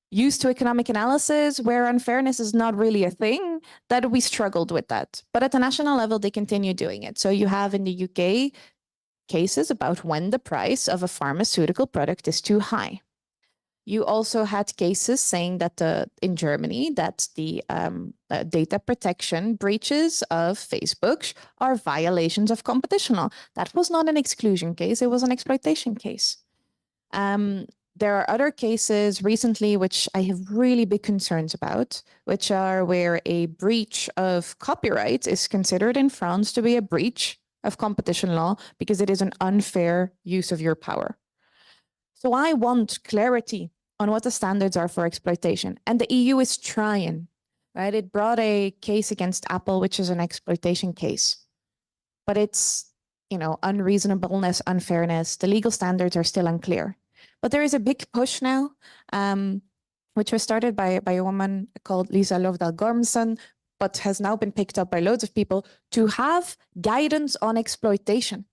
used to economic analysis where unfairness is not really a thing that we struggled with that. But at the national level, they continue doing it. So you have in the UK cases about when the price of a pharmaceutical product is too high. You also had cases saying that in Germany that the data protection breaches of Facebook are violations of competition law. That was not an exclusion case, it was an exploitation case. There are other cases recently which I have really big concerns about, which are where a breach of copyright is considered in France to be a breach of competition law because it is an unfair use of your power. So I want clarity on what the standards are for exploitation. And the EU is trying, right? It brought a case against Apple, which is an exploitation case. But it's, unreasonableness, unfairness. The legal standards are still unclear. But there is a big push now, which was started by a woman called Lisa Lovdal Gormson, but has now been picked up by loads of people, to have guidance on exploitation.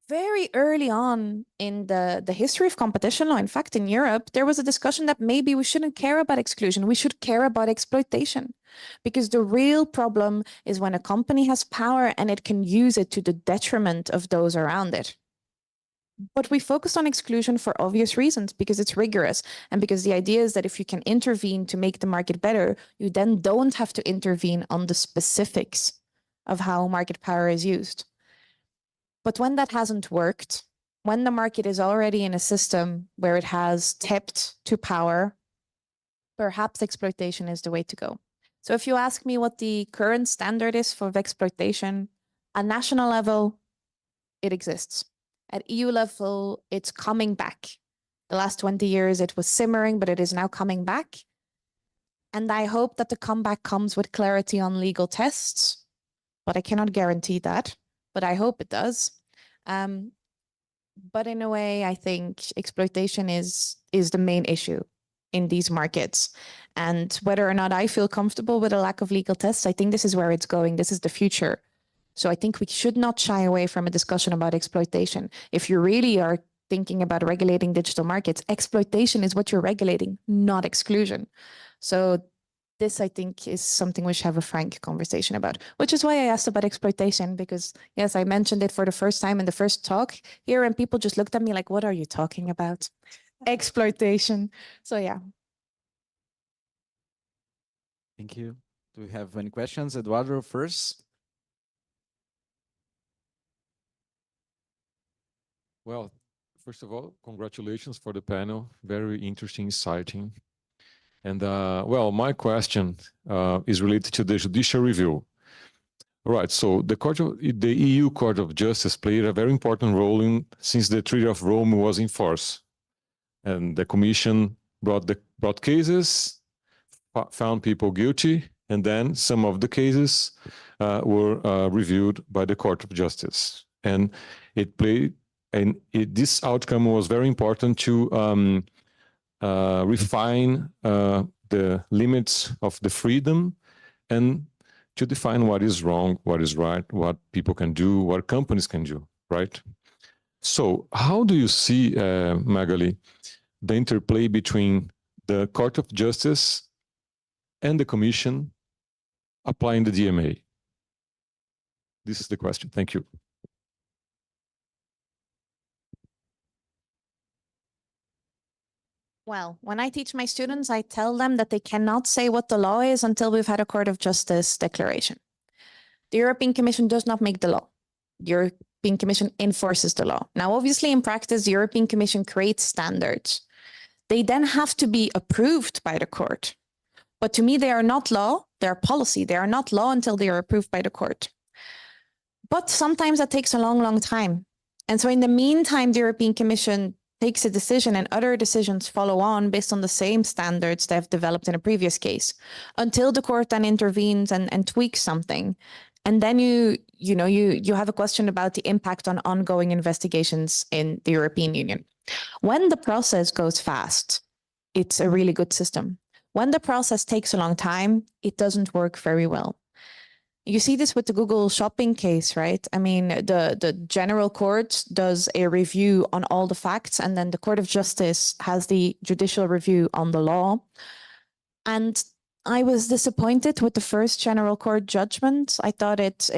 Very early on in the history of competition law, in fact, in Europe, there was a discussion that maybe we shouldn't care about exclusion, we should care about exploitation. Because the real problem is when a company has power and it can use it to the detriment of those around it. But we focused on exclusion for obvious reasons, because it's rigorous, and because the idea is that if you can intervene to make the market better, you then don't have to intervene on the specifics of how market power is used. But when that hasn't worked, when the market is already in a system where it has tapped to power, perhaps exploitation is the way to go. So if you ask me what the current standard is for exploitation, at national level, it exists. At EU level, it's coming back. The last 20 years, it was simmering, but it is now coming back. And I hope that the comeback comes with clarity on legal tests, but I cannot guarantee that, but I hope it does. But in a way, I think exploitation is the main issue in these markets. And whether or not I feel comfortable with a lack of legal tests, I think this is where it's going. This is the future. So I think we should not shy away from a discussion about exploitation. If you really are thinking about regulating digital markets, exploitation is what you're regulating, not exclusion. So this, I think, is something we should have a frank conversation about, which is why I asked about exploitation, because yes, I mentioned it for the first time in the first talk here, and people just looked at me like, what are you talking about? Exploitation. So yeah. Thank you. Do we have any questions? Eduardo first. Well, first of all, congratulations for the panel. Very interesting, exciting. And well, my question is related to the judicial review. All right, so the EU Court of Justice played a very important role since the Treaty of Rome was in force. And the Commission brought cases, found people guilty, and then some of the cases were reviewed by the Court of Justice. And this outcome was very important to refine the limits of the freedom and to define what is wrong, what is right, what people can do, what companies can do, right? So how do you see, Magali, the interplay between the Court of Justice and the Commission applying the DMA? This is the question. Thank you. Well, when I teach my students, I tell them that they cannot say what the law is until we've had a Court of Justice declaration. The European Commission does not make the law. The European Commission enforces the law. Now, obviously, in practice, the European Commission creates standards. They then have to be approved by the court. But to me, they are not law, they are policy. They are not law until they are approved by the court. But sometimes that takes a long, long time. And so in the meantime, the European Commission takes a decision and other decisions follow on based on the same standards they've developed in a previous case until the court then intervenes and tweaks something. And then you have a question about the impact on ongoing investigations in the European Union. When the process goes fast, it's a really good system. When the process takes a long time, it doesn't work very well. You see this with the Google shopping case, right? I mean, the general court does a review on all the facts, and then the Court of Justice has the judicial review on the law. And I was disappointed with the first general court judgment. I thought it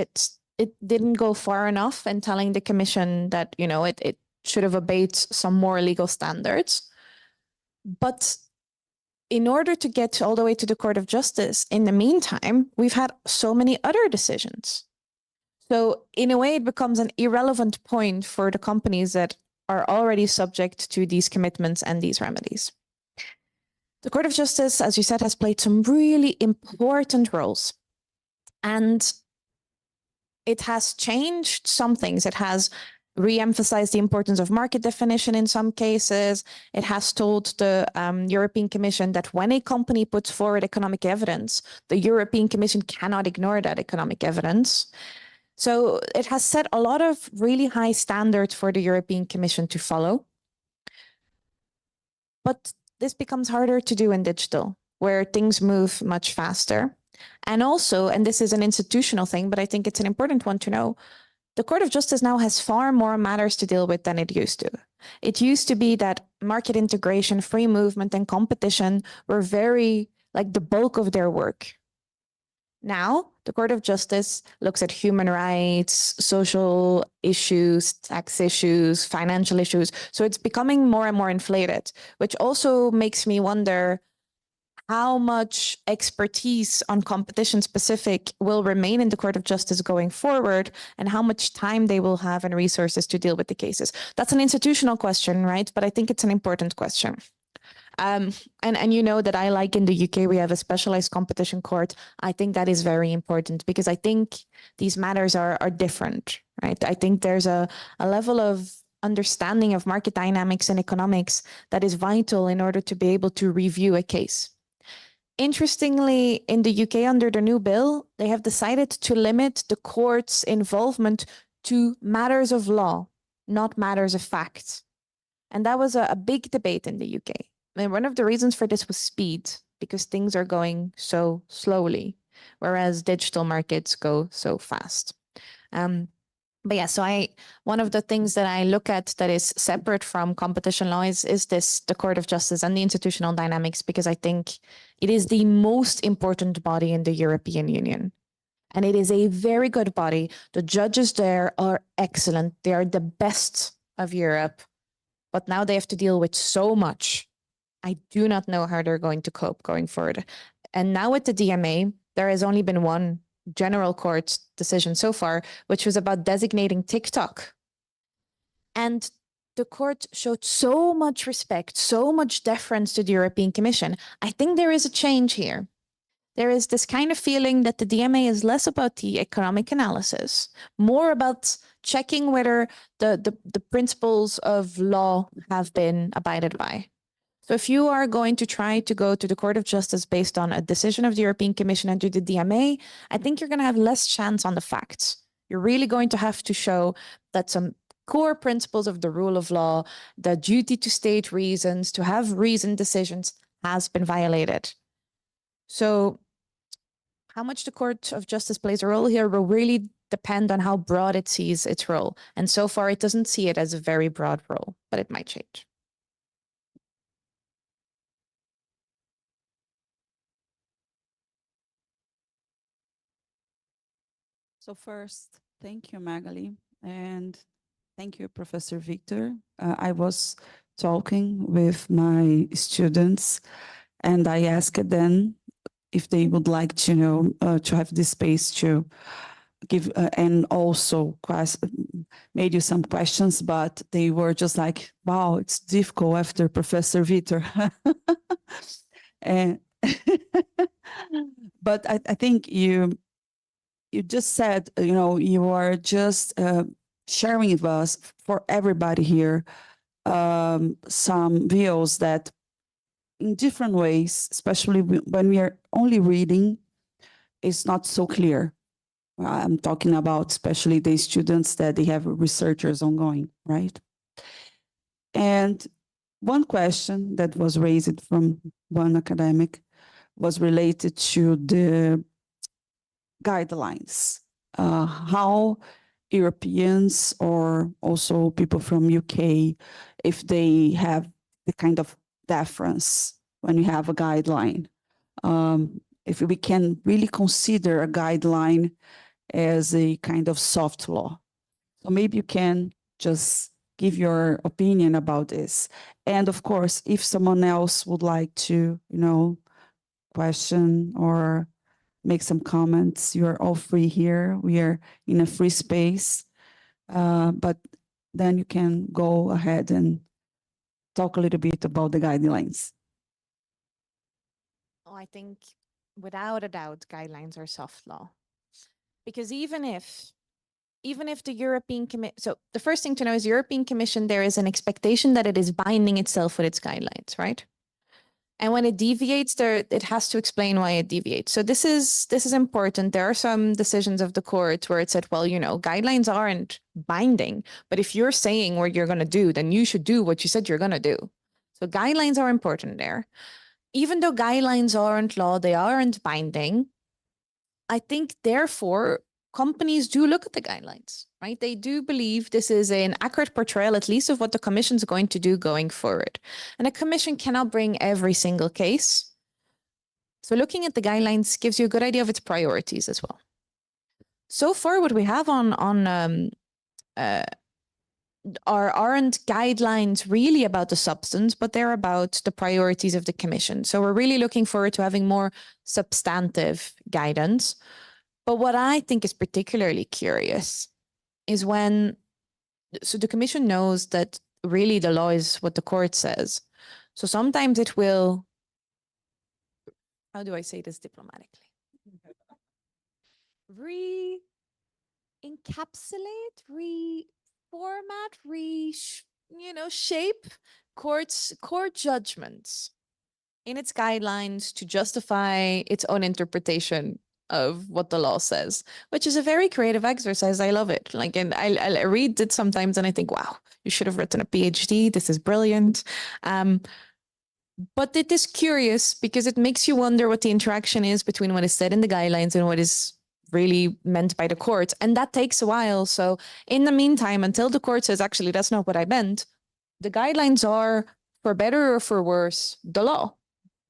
didn't go far enough in telling the Commission that, it should have obeyed some more legal standards. But in order to get all the way to the Court of Justice, in the meantime, we've had so many other decisions. So in a way, it becomes an irrelevant point for the companies that are already subject to these commitments and these remedies. The Court of Justice, as you said, has played some really important roles. And it has changed some things. It has re-emphasized the importance of market definition in some cases. It has told the European Commission that when a company puts forward economic evidence, the European Commission cannot ignore that economic evidence. So it has set a lot of really high standards for the European Commission to follow. But this becomes harder to do in digital, where things move much faster. And also, and this is an institutional thing, but I think it's an important one to know, the Court of Justice now has far more matters to deal with than it used to. It used to be that market integration, free movement, and competition were very, like, the bulk of their work. Now, the Court of Justice looks at human rights, social issues, tax issues, financial issues. So it's becoming more and more inflated, which also makes me wonder how much expertise on competition specific will remain in the Court of Justice going forward, and how much time they will have and resources to deal with the cases. That's an institutional question, right? But I think it's an important question. And you know that I like in the UK, we have a specialized competition court. I think that is very important because I think these matters are different, right? I think there's a level of understanding of market dynamics and economics that is vital in order to be able to review a case. Interestingly, in the UK, under the new bill, they have decided to limit the court's involvement to matters of law, not matters of fact. And that was a big debate in the UK. And one of the reasons for this was speed, because things are going so slowly, whereas digital markets go so fast. But yeah, so one of the things that I look at that is separate from competition law is the Court of Justice and the institutional dynamics, because I think it is the most important body in the European Union. And it is a very good body. The judges there are excellent. They are the best of Europe. But now they have to deal with so much. I do not know how they're going to cope going forward. And now with the DMA, there has only been one general court decision so far, which was about designating TikTok. And the court showed so much respect, so much deference to the European Commission. I think there is a change here. There is this kind of feeling that the DMA is less about the economic analysis, more about checking whether the principles of law have been abided by. So if you are going to try to go to the Court of Justice based on a decision of the European Commission and do the DMA, I think you're going to have less chance on the facts. You're really going to have to show that some core principles of the rule of law, the duty to state reasons, to have reasoned decisions, has been violated. So how much the Court of Justice plays a role here will really depend on how broad it sees its role. And so far, it doesn't see it as a very broad role, but it might change. So first, thank you, Magali, and thank you, Professor Victor. I was talking with my students, and I asked them if they would like to to have this space to give, and also made you some questions, but they were just like, wow, it's difficult after Professor Victor. And but I think you just said, you are just sharing with us, for everybody here, some views that in different ways, especially when we are only reading, it's not so clear. I'm talking about especially the students that they have researchers ongoing, right? And one question that was raised from one academic was related to the guidelines, how Europeans or also people from UK, if they have the kind of deference when you have a guideline, if we can really consider a guideline as a kind of soft law. So maybe you can just give your opinion about this. And of course, if someone else would like to, question or make some comments, you're all free here. We are in a free space, but then you can go ahead and talk a little bit about the guidelines. Oh, I think without a doubt, guidelines are soft law. Because even if the European Commission, so the first thing to know is European Commission, there is an expectation that it is binding itself with its guidelines, right? And when it deviates, it has to explain why it deviates. So this is important. There are some decisions of the court where it said, well, you know, guidelines aren't binding, but if you're saying what you're going to do, then you should do what you said you're going to do. So guidelines are important there. Even though guidelines aren't law, they aren't binding. I think, therefore, companies do look at the guidelines, right? They do believe this is an accurate portrayal, at least, of what the commission's going to do going forward. And a commission cannot bring every single case. So looking at the guidelines gives you a good idea of its priorities as well. So far, what we have aren't guidelines really about the substance, but they're about the priorities of the commission. So we're really looking forward to having more substantive guidance. But what I think is particularly curious is when, so the commission knows that really the law is what the court says. So sometimes it will, how do I say this diplomatically? Re-encapsulate, reformat, shape court judgments in its guidelines to justify its own interpretation of what the law says, which is a very creative exercise. I love it. Like, and I read it sometimes and I think, wow, you should have written a PhD. This is brilliant. But it is curious because it makes you wonder what the interaction is between what is said in the guidelines and what is really meant by the court. And that takes a while. So in the meantime, until the court says, actually, that's not what I meant, the guidelines are, for better or for worse, the law,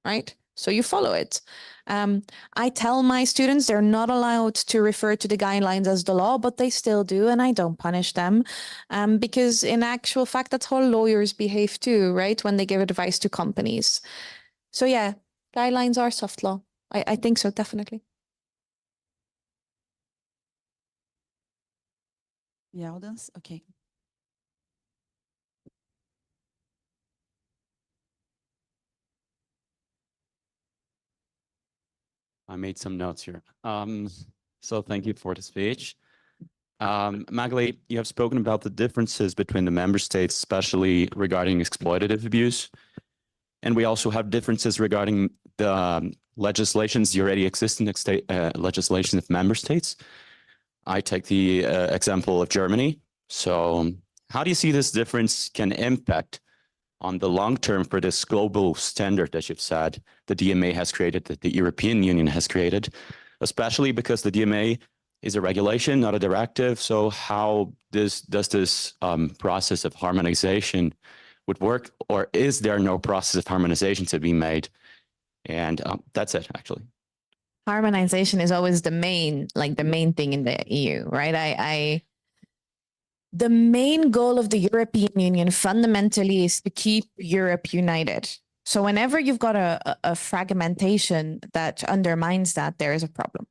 right? So you follow it. I tell my students they're not allowed to refer to the guidelines as the law, but they still do, and I don't punish them because in actual fact, that's how lawyers behave too, right? When they give advice to companies. So yeah, guidelines are soft law. I think so, definitely. Yeldans, okay. I made some notes here. So thank you for the speech. Magali, you have spoken about the differences between the member states, especially regarding exploitative abuse. And we also have differences regarding the legislations, the already existing legislation of member states. I take the example of Germany. So how do you see this difference can impact on the long term for this global standard that you've said the DMA has created, that the European Union has created, especially because the DMA is a regulation, not a directive. So how does this process of harmonization would work, or is there no process of harmonization to be made? And that's it, actually. Harmonization is always the main thing in the EU, right? The main goal of the European Union fundamentally is to keep Europe united. So whenever you've got a fragmentation that undermines that, there is a problem.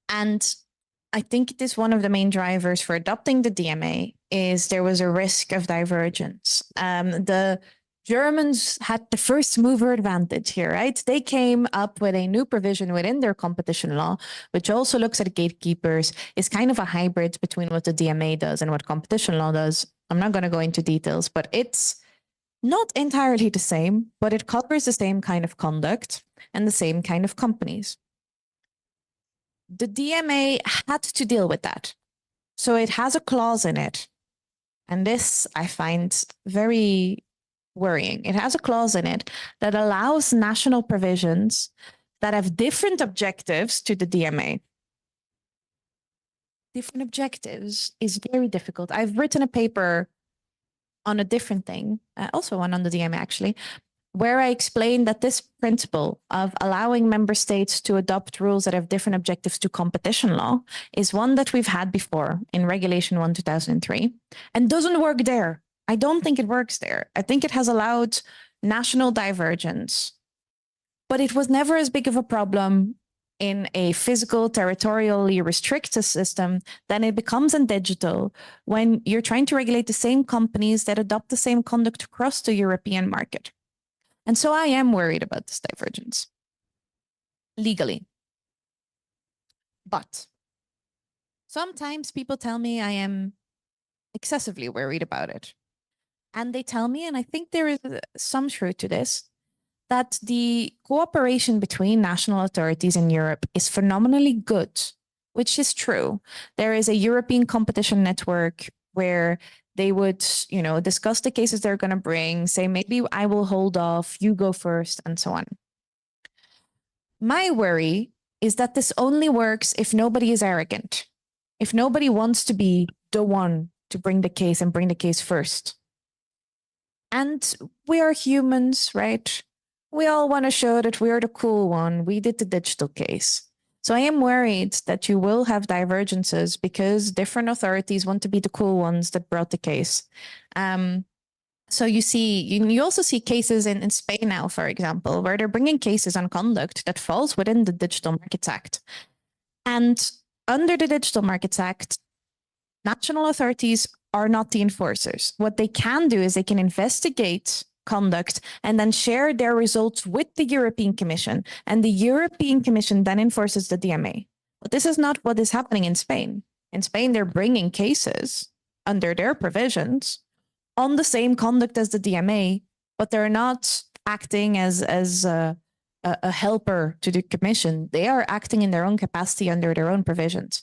And I think it is one of the main drivers for adopting the DMA is there was a risk of divergence. The Germans had the first mover advantage here, right? They came up with a new provision within their competition law, which also looks at gatekeepers, is kind of a hybrid between what the DMA does and what competition law does. I'm not going to go into details, but it's not entirely the same, but it covers the same kind of conduct and the same kind of companies. The DMA had to deal with that. So it has a clause in it. And this I find very worrying. It has a clause in it that allows national provisions that have different objectives to the DMA. Different objectives is very difficult. I've written a paper on a different thing, also one on the DMA actually, where I explained that this principle of allowing member states to adopt rules that have different objectives to competition law is one that we've had before in Regulation 1/2003 and doesn't work there. I don't think it works there. I think it has allowed national divergence, but it was never as big of a problem in a physical, territorially restricted system than it becomes in digital when you're trying to regulate the same companies that adopt the same conduct across the European market. And so I am worried about this divergence legally. But sometimes people tell me I am excessively worried about it. And they tell me, and I think there is some truth to this, that the cooperation between national authorities in Europe is phenomenally good, which is true. There is a European competition network where they would, discuss the cases they're going to bring, say, maybe I will hold off, you go first, and so on. My worry is that this only works if nobody is arrogant, if nobody wants to be the one to bring the case and bring the case first. And we are humans, right? We all want to show that we're the cool one. We did the digital case. So I am worried that you will have divergences because different authorities want to be the cool ones that brought the case. So you also see cases in Spain now, for example, where they're bringing cases on conduct that falls within the Digital Markets Act. And under the Digital Markets Act, national authorities are not the enforcers. What they can do is they can investigate conduct and then share their results with the European Commission. And the European Commission then enforces the DMA. But this is not what is happening in Spain. In Spain, they're bringing cases under their provisions on the same conduct as the DMA, but they're not acting as a helper to the Commission. They are acting in their own capacity under their own provisions.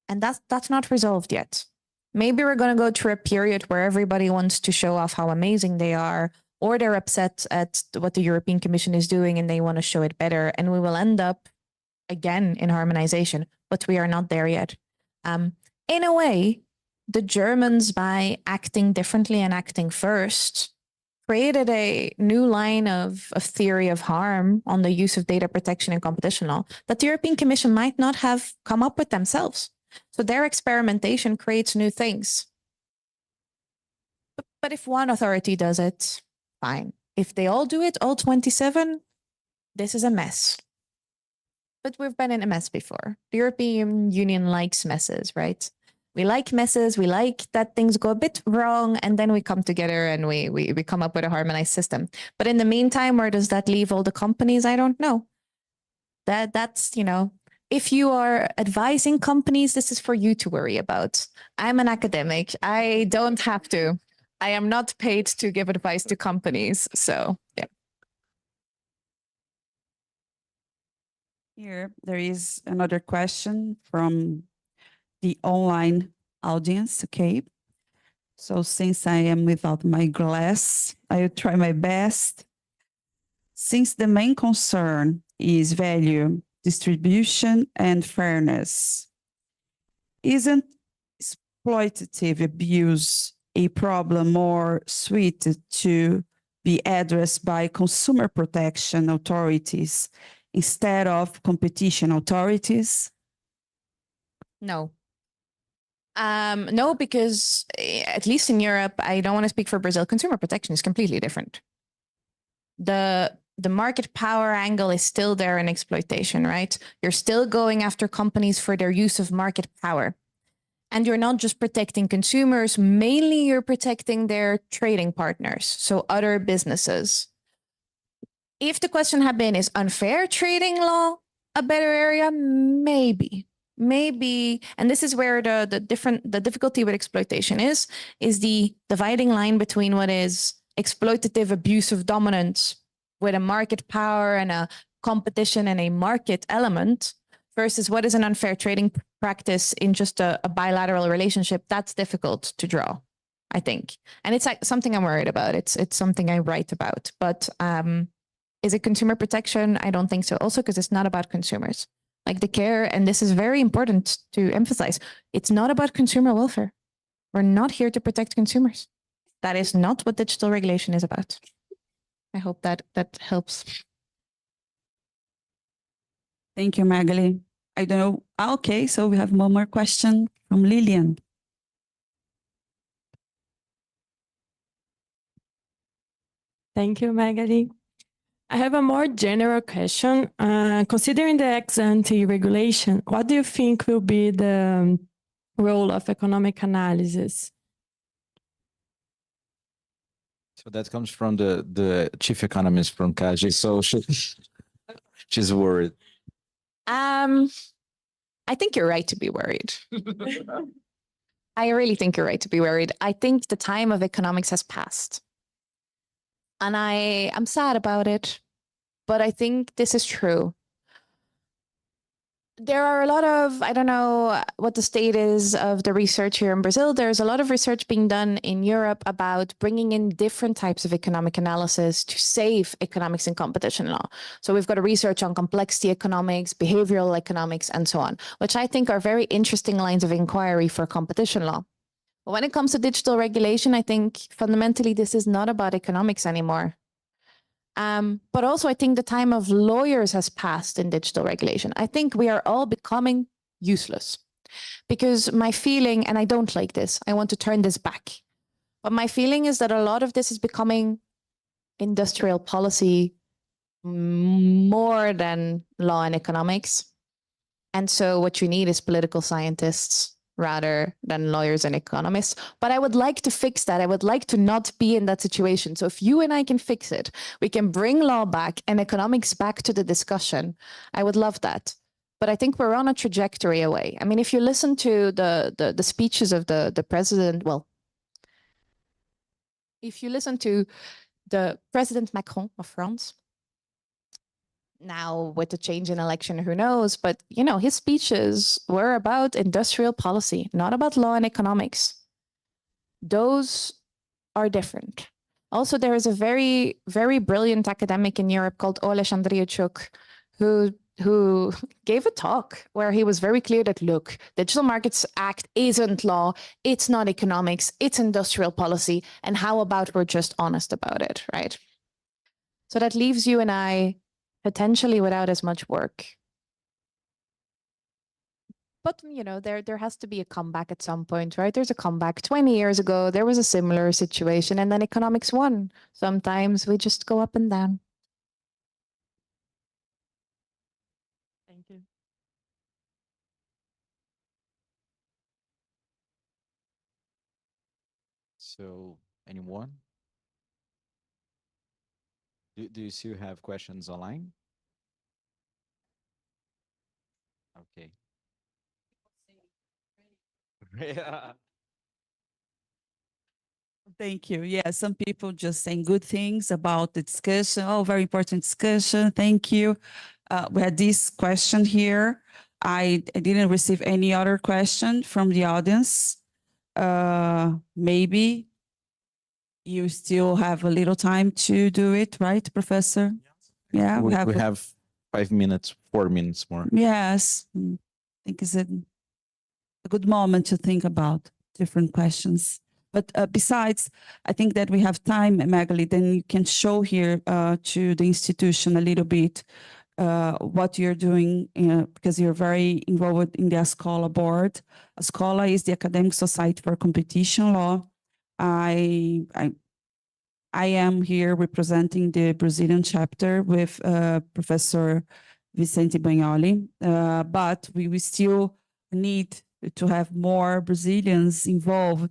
And that's not resolved yet. Maybe we're going to go through a period where everybody wants to show off how amazing they are, or they're upset at what the European Commission is doing and they want to show it better. And we will end up again in harmonization, but we are not there yet. In a way, the Germans, by acting differently and acting first, created a new line of theory of harm on the use of data protection and competition law that the European Commission might not have come up with themselves. So their experimentation creates new things. But if one authority does it, fine. If they all do it, all 27, this is a mess. But we've been in a mess before. The European Union likes messes, right? We like messes. We like that things go a bit wrong, and then we come together and we come up with a harmonized system. But in the meantime, where does that leave all the companies? I don't know. That's, if you are advising companies, this is for you to worry about. I'm an academic. I don't have to. I am not paid to give advice to companies. So, yeah. Here, there is another question from the online audience, okay? So since I am without my glass, I will try my best. Since the main concern is value, distribution, and fairness, isn't exploitative abuse a problem more suited to be addressed by consumer protection authorities instead of competition authorities? No. No, because at least in Europe, I don't want to speak for Brazil, consumer protection is completely different. The market power angle is still there in exploitation, right? You're still going after companies for their use of market power. And you're not just protecting consumers, mainly you're protecting their trading partners, so other businesses. If the question had been, is unfair trading law a better area? Maybe. And this is where the difficulty with exploitation is the dividing line between what is exploitative abuse of dominance with a market power and a competition and a market element versus what is an unfair trading practice in just a bilateral relationship. That's difficult to draw, I think. And it's like something I'm worried about. It's something I write about. But is it consumer protection? I don't think so. Also, because it's not about consumers. Like the care, and this is very important to emphasize, it's not about consumer welfare. We're not here to protect consumers. That is not what digital regulation is about. I hope that helps. Thank you, Magali. I don't know. Okay, so we have one more question from Lillian. Thank you, Magali. I have a more general question. Considering the ex-ante regulation, what do you think will be the role of economic analysis? So that comes from the chief economist from CAGE. So she's worried. I think you're right to be worried. I really think you're right to be worried. I think the time of economics has passed. And I'm sad about it, but I think this is true. There are a lot of, I don't know what the state is of the research here in Brazil. There's a lot of research being done in Europe about bringing in different types of economic analysis to save economics and competition law. So we've got a research on complexity economics, behavioral economics, and so on, which I think are very interesting lines of inquiry for competition law. But when it comes to digital regulation, I think fundamentally this is not about economics anymore. But also, I think the time of lawyers has passed in digital regulation. I think we are all becoming useless because my feeling, and I don't like this, I want to turn this back. But my feeling is that a lot of this is becoming industrial policy more than law and economics. And so what you need is political scientists rather than lawyers and economists. But I would like to fix that. I would like to not be in that situation. So if you and I can fix it, we can bring law back and economics back to the discussion. I would love that. But I think we're on a trajectory away. I mean, if you listen to the speeches of the president, well, if you listen to the President Macron of France, now with the change in election, who knows, but you know, his speeches were about industrial policy, not about law and economics. Those are different. Also, there is a very, very brilliant academic in Europe called Oles Andriachuk, who gave a talk where he was very clear that, look, Digital Markets Act isn't law, it's not economics, it's industrial policy, and how about we're just honest about it, right? So that leaves you and I potentially without as much work. But, you know, there has to be a comeback at some point, right? There's a comeback. 20 years ago, there was a similar situation, and then economics won. Sometimes we just go up and down. Thank you. So, anyone? Do you still have questions online? Okay. Yeah. Thank you. Yeah, some people just saying good things about the discussion. Oh, very important discussion. Thank you. We had this question here. I didn't receive any other question from the audience. Maybe you still have a little time to do it, right, Professor? Yeah, We have 5 minutes, 4 minutes more. Yes, I think it's a good moment to think about different questions. But besides, I think that we have time, Magali, then you can show here to the institution a little bit what you're doing, because you're very involved in the Escola board. Escola is the Academic Society for Competition Law. I am here representing the Brazilian chapter with Professor Vicente Bagnoli, but we still need to have more Brazilians involved.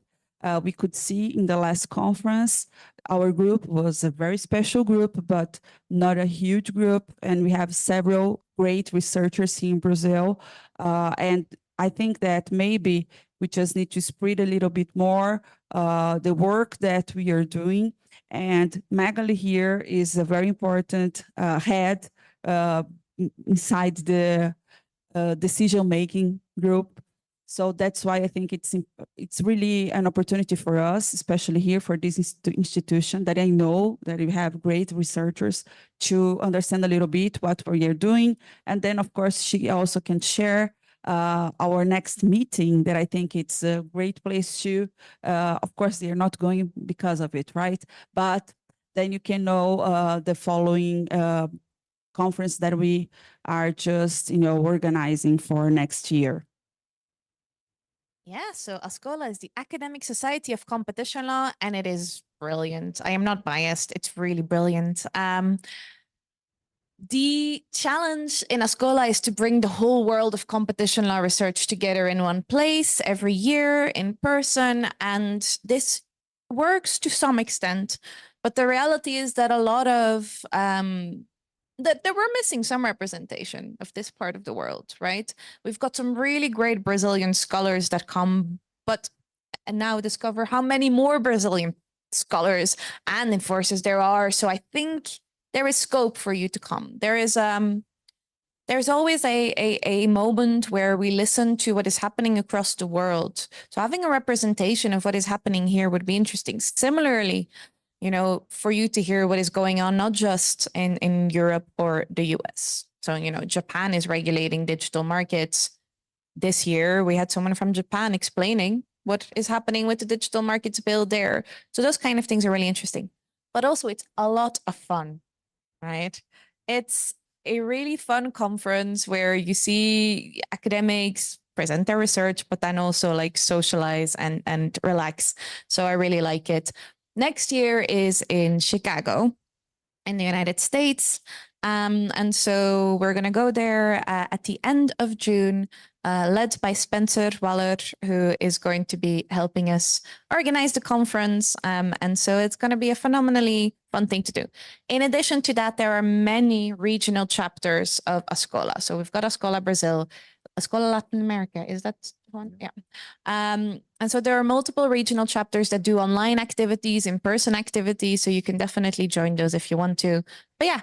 We could see in the last conference, our group was a very special group, but not a huge group. And we have several great researchers here in Brazil. And I think that maybe we just need to spread a little bit more the work that we are doing. And Magali here is a very important head inside the decision-making group. So that's why I think it's really an opportunity for us, especially here for this institution, that I know that we have great researchers to understand a little bit what we are doing. And then, of course, she also can share our next meeting, that I think it's a great place to, of course, they're not going because of it, right? But then you can know the following conference that we are just, organizing for next year. Yeah, so Escola is the Academic Society of Competition Law, and it is brilliant. I am not biased. It's really brilliant. The challenge in Escola is to bring the whole world of competition law research together in one place every year in person, and this works to some extent. But the reality is that a lot of that we're missing some representation of this part of the world, right? We've got some really great Brazilian scholars that come, but and now discover how many more Brazilian scholars and enforcers there are. So I think there is scope for you to come. There's always a moment where we listen to what is happening across the world. So having a representation of what is happening here would be interesting. Similarly, you know, for you to hear what is going on, not just in Europe or the US. So, you know, Japan is regulating digital markets. This year, we had someone from Japan explaining what is happening with the digital markets bill there. So those kind of things are really interesting. But also it's a lot of fun, right? It's a really fun conference where you see academics present their research, but then also like socialize and relax. So I really like it. Next year is in Chicago in the United States. And so we're going to go there at the end of June, led by Spencer Waller, who is going to be helping us organize the conference. And so it's going to be a phenomenally fun thing to do. In addition to that, there are many regional chapters of Escola. So we've got Escola Brazil, Escola Latin America. Is that one? Yeah. And so there are multiple regional chapters that do online activities, in-person activities. So you can definitely join those if you want to. But yeah,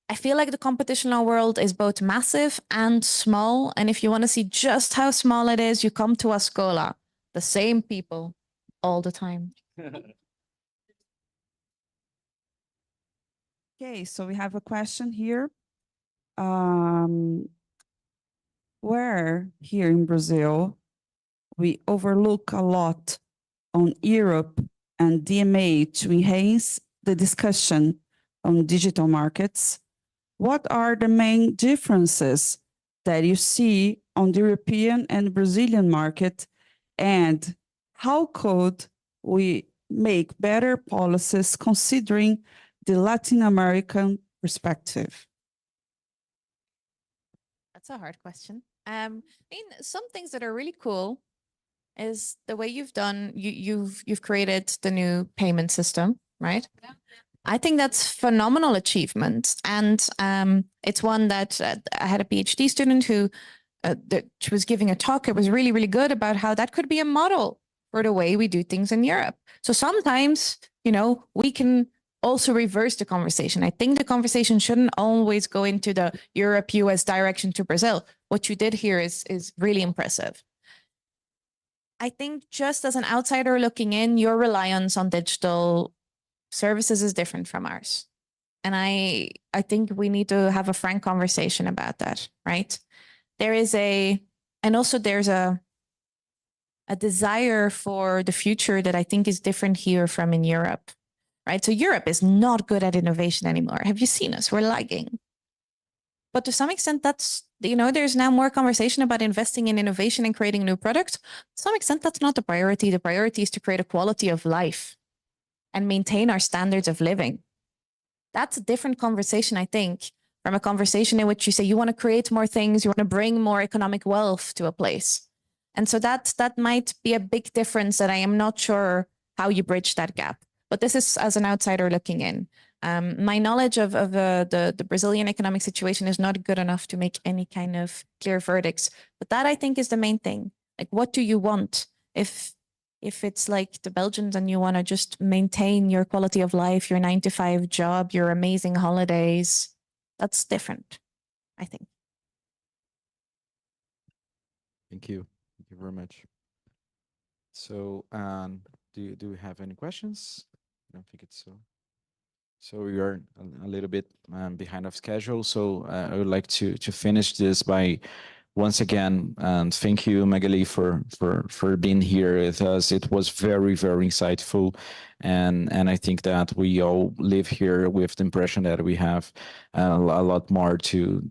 I feel like the competitional world is both massive and small. And if you want to see just how small it is, you come to Escola, the same people all the time. Okay, so we have a question here. Where here in Brazil, we overlook a lot on Europe and DMA to enhance the discussion on digital markets. What are the main differences that you see on the European and Brazilian market? And how could we make better policies considering the Latin American perspective? That's a hard question. I mean, some things that are really cool is the way you've done, you've created the new payment system, right? Yeah. I think that's phenomenal achievement. And it's one that I had a PhD student who was giving a talk. It was really, really good about how that could be a model for the way we do things in Europe. So sometimes, you know, we can also reverse the conversation. I think the conversation shouldn't always go into the Europe-US direction to Brazil. What you did here is really impressive. I think just as an outsider looking in, your reliance on digital services is different from ours. And I think we need to have a frank conversation about that, right? There's a desire for the future that I think is different here from in Europe, right? So Europe is not good at innovation anymore. Have you seen us? We're lagging. But to some extent, that's, you know, there's now more conversation about investing in innovation and creating new products. To some extent, that's not the priority. The priority is to create a quality of life and maintain our standards of living. That's a different conversation, I think, from a conversation in which you say you want to create more things, you want to bring more economic wealth to a place. And so that might be a big difference that I am not sure how you bridge that gap. But this is as an outsider looking in. My knowledge of the Brazilian economic situation is not good enough to make any kind of clear verdicts. But that, I think, is the main thing. Like, what do you want? If it's like the Belgians and you want to just maintain your quality of life, your 9-to-5 job, your amazing holidays, that's different, I think. Thank you. Thank you very much. So, do we have any questions? I don't think it's so. So we are a little bit behind of schedule. So I would like to finish this by once again, thank you, Magali, for being here with us. It was very, very insightful. And I think that we all live here with the impression that we have a lot more to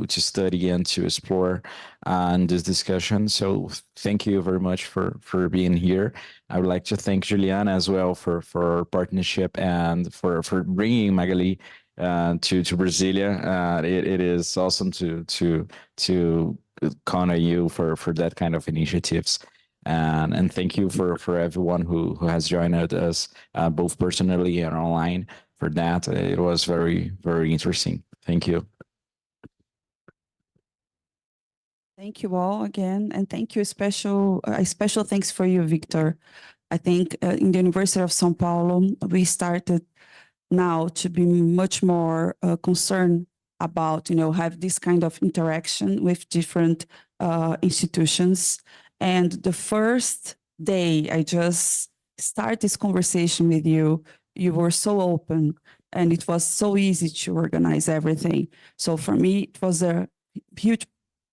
study and to explore in this discussion. So thank you very much for being here. I would like to thank Juliana as well for our partnership and for bringing Magali to Brasilia. It is awesome to count on you for that kind of initiatives. And thank you for everyone who has joined us both personally and online for that. It was very, very interesting. Thank you. Thank you all again. And thank you, a special thanks for you, Victor. I think in the University of São Paulo, we started now to be much more concerned about, have this kind of interaction with different institutions. And the first day I just start this conversation with you, you were so open and it was so easy to organize everything. So for me, it was a huge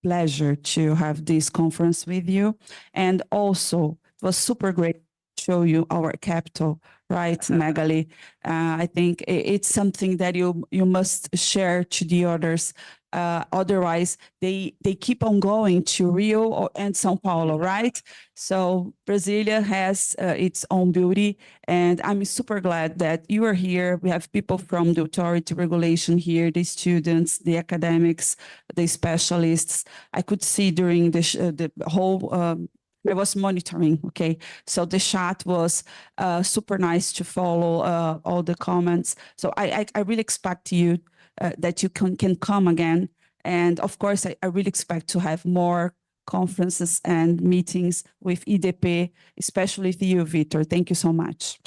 pleasure to have this conference with you. And also it was super great to show you our capital, right, Magali? I think it's something that you must share to the others. Otherwise, they keep on going to Rio and São Paulo, right? So Brasilia has its own beauty, and I'm super glad that you are here. We have people from the authority regulation here, the students, the academics, the specialists. I could see during the whole I was monitoring, okay? So the chat was super nice to follow all the comments. So I really expect you that you can come again. And of course, I really expect to have more conferences and meetings with IDP, especially with you, Victor. Thank you so much.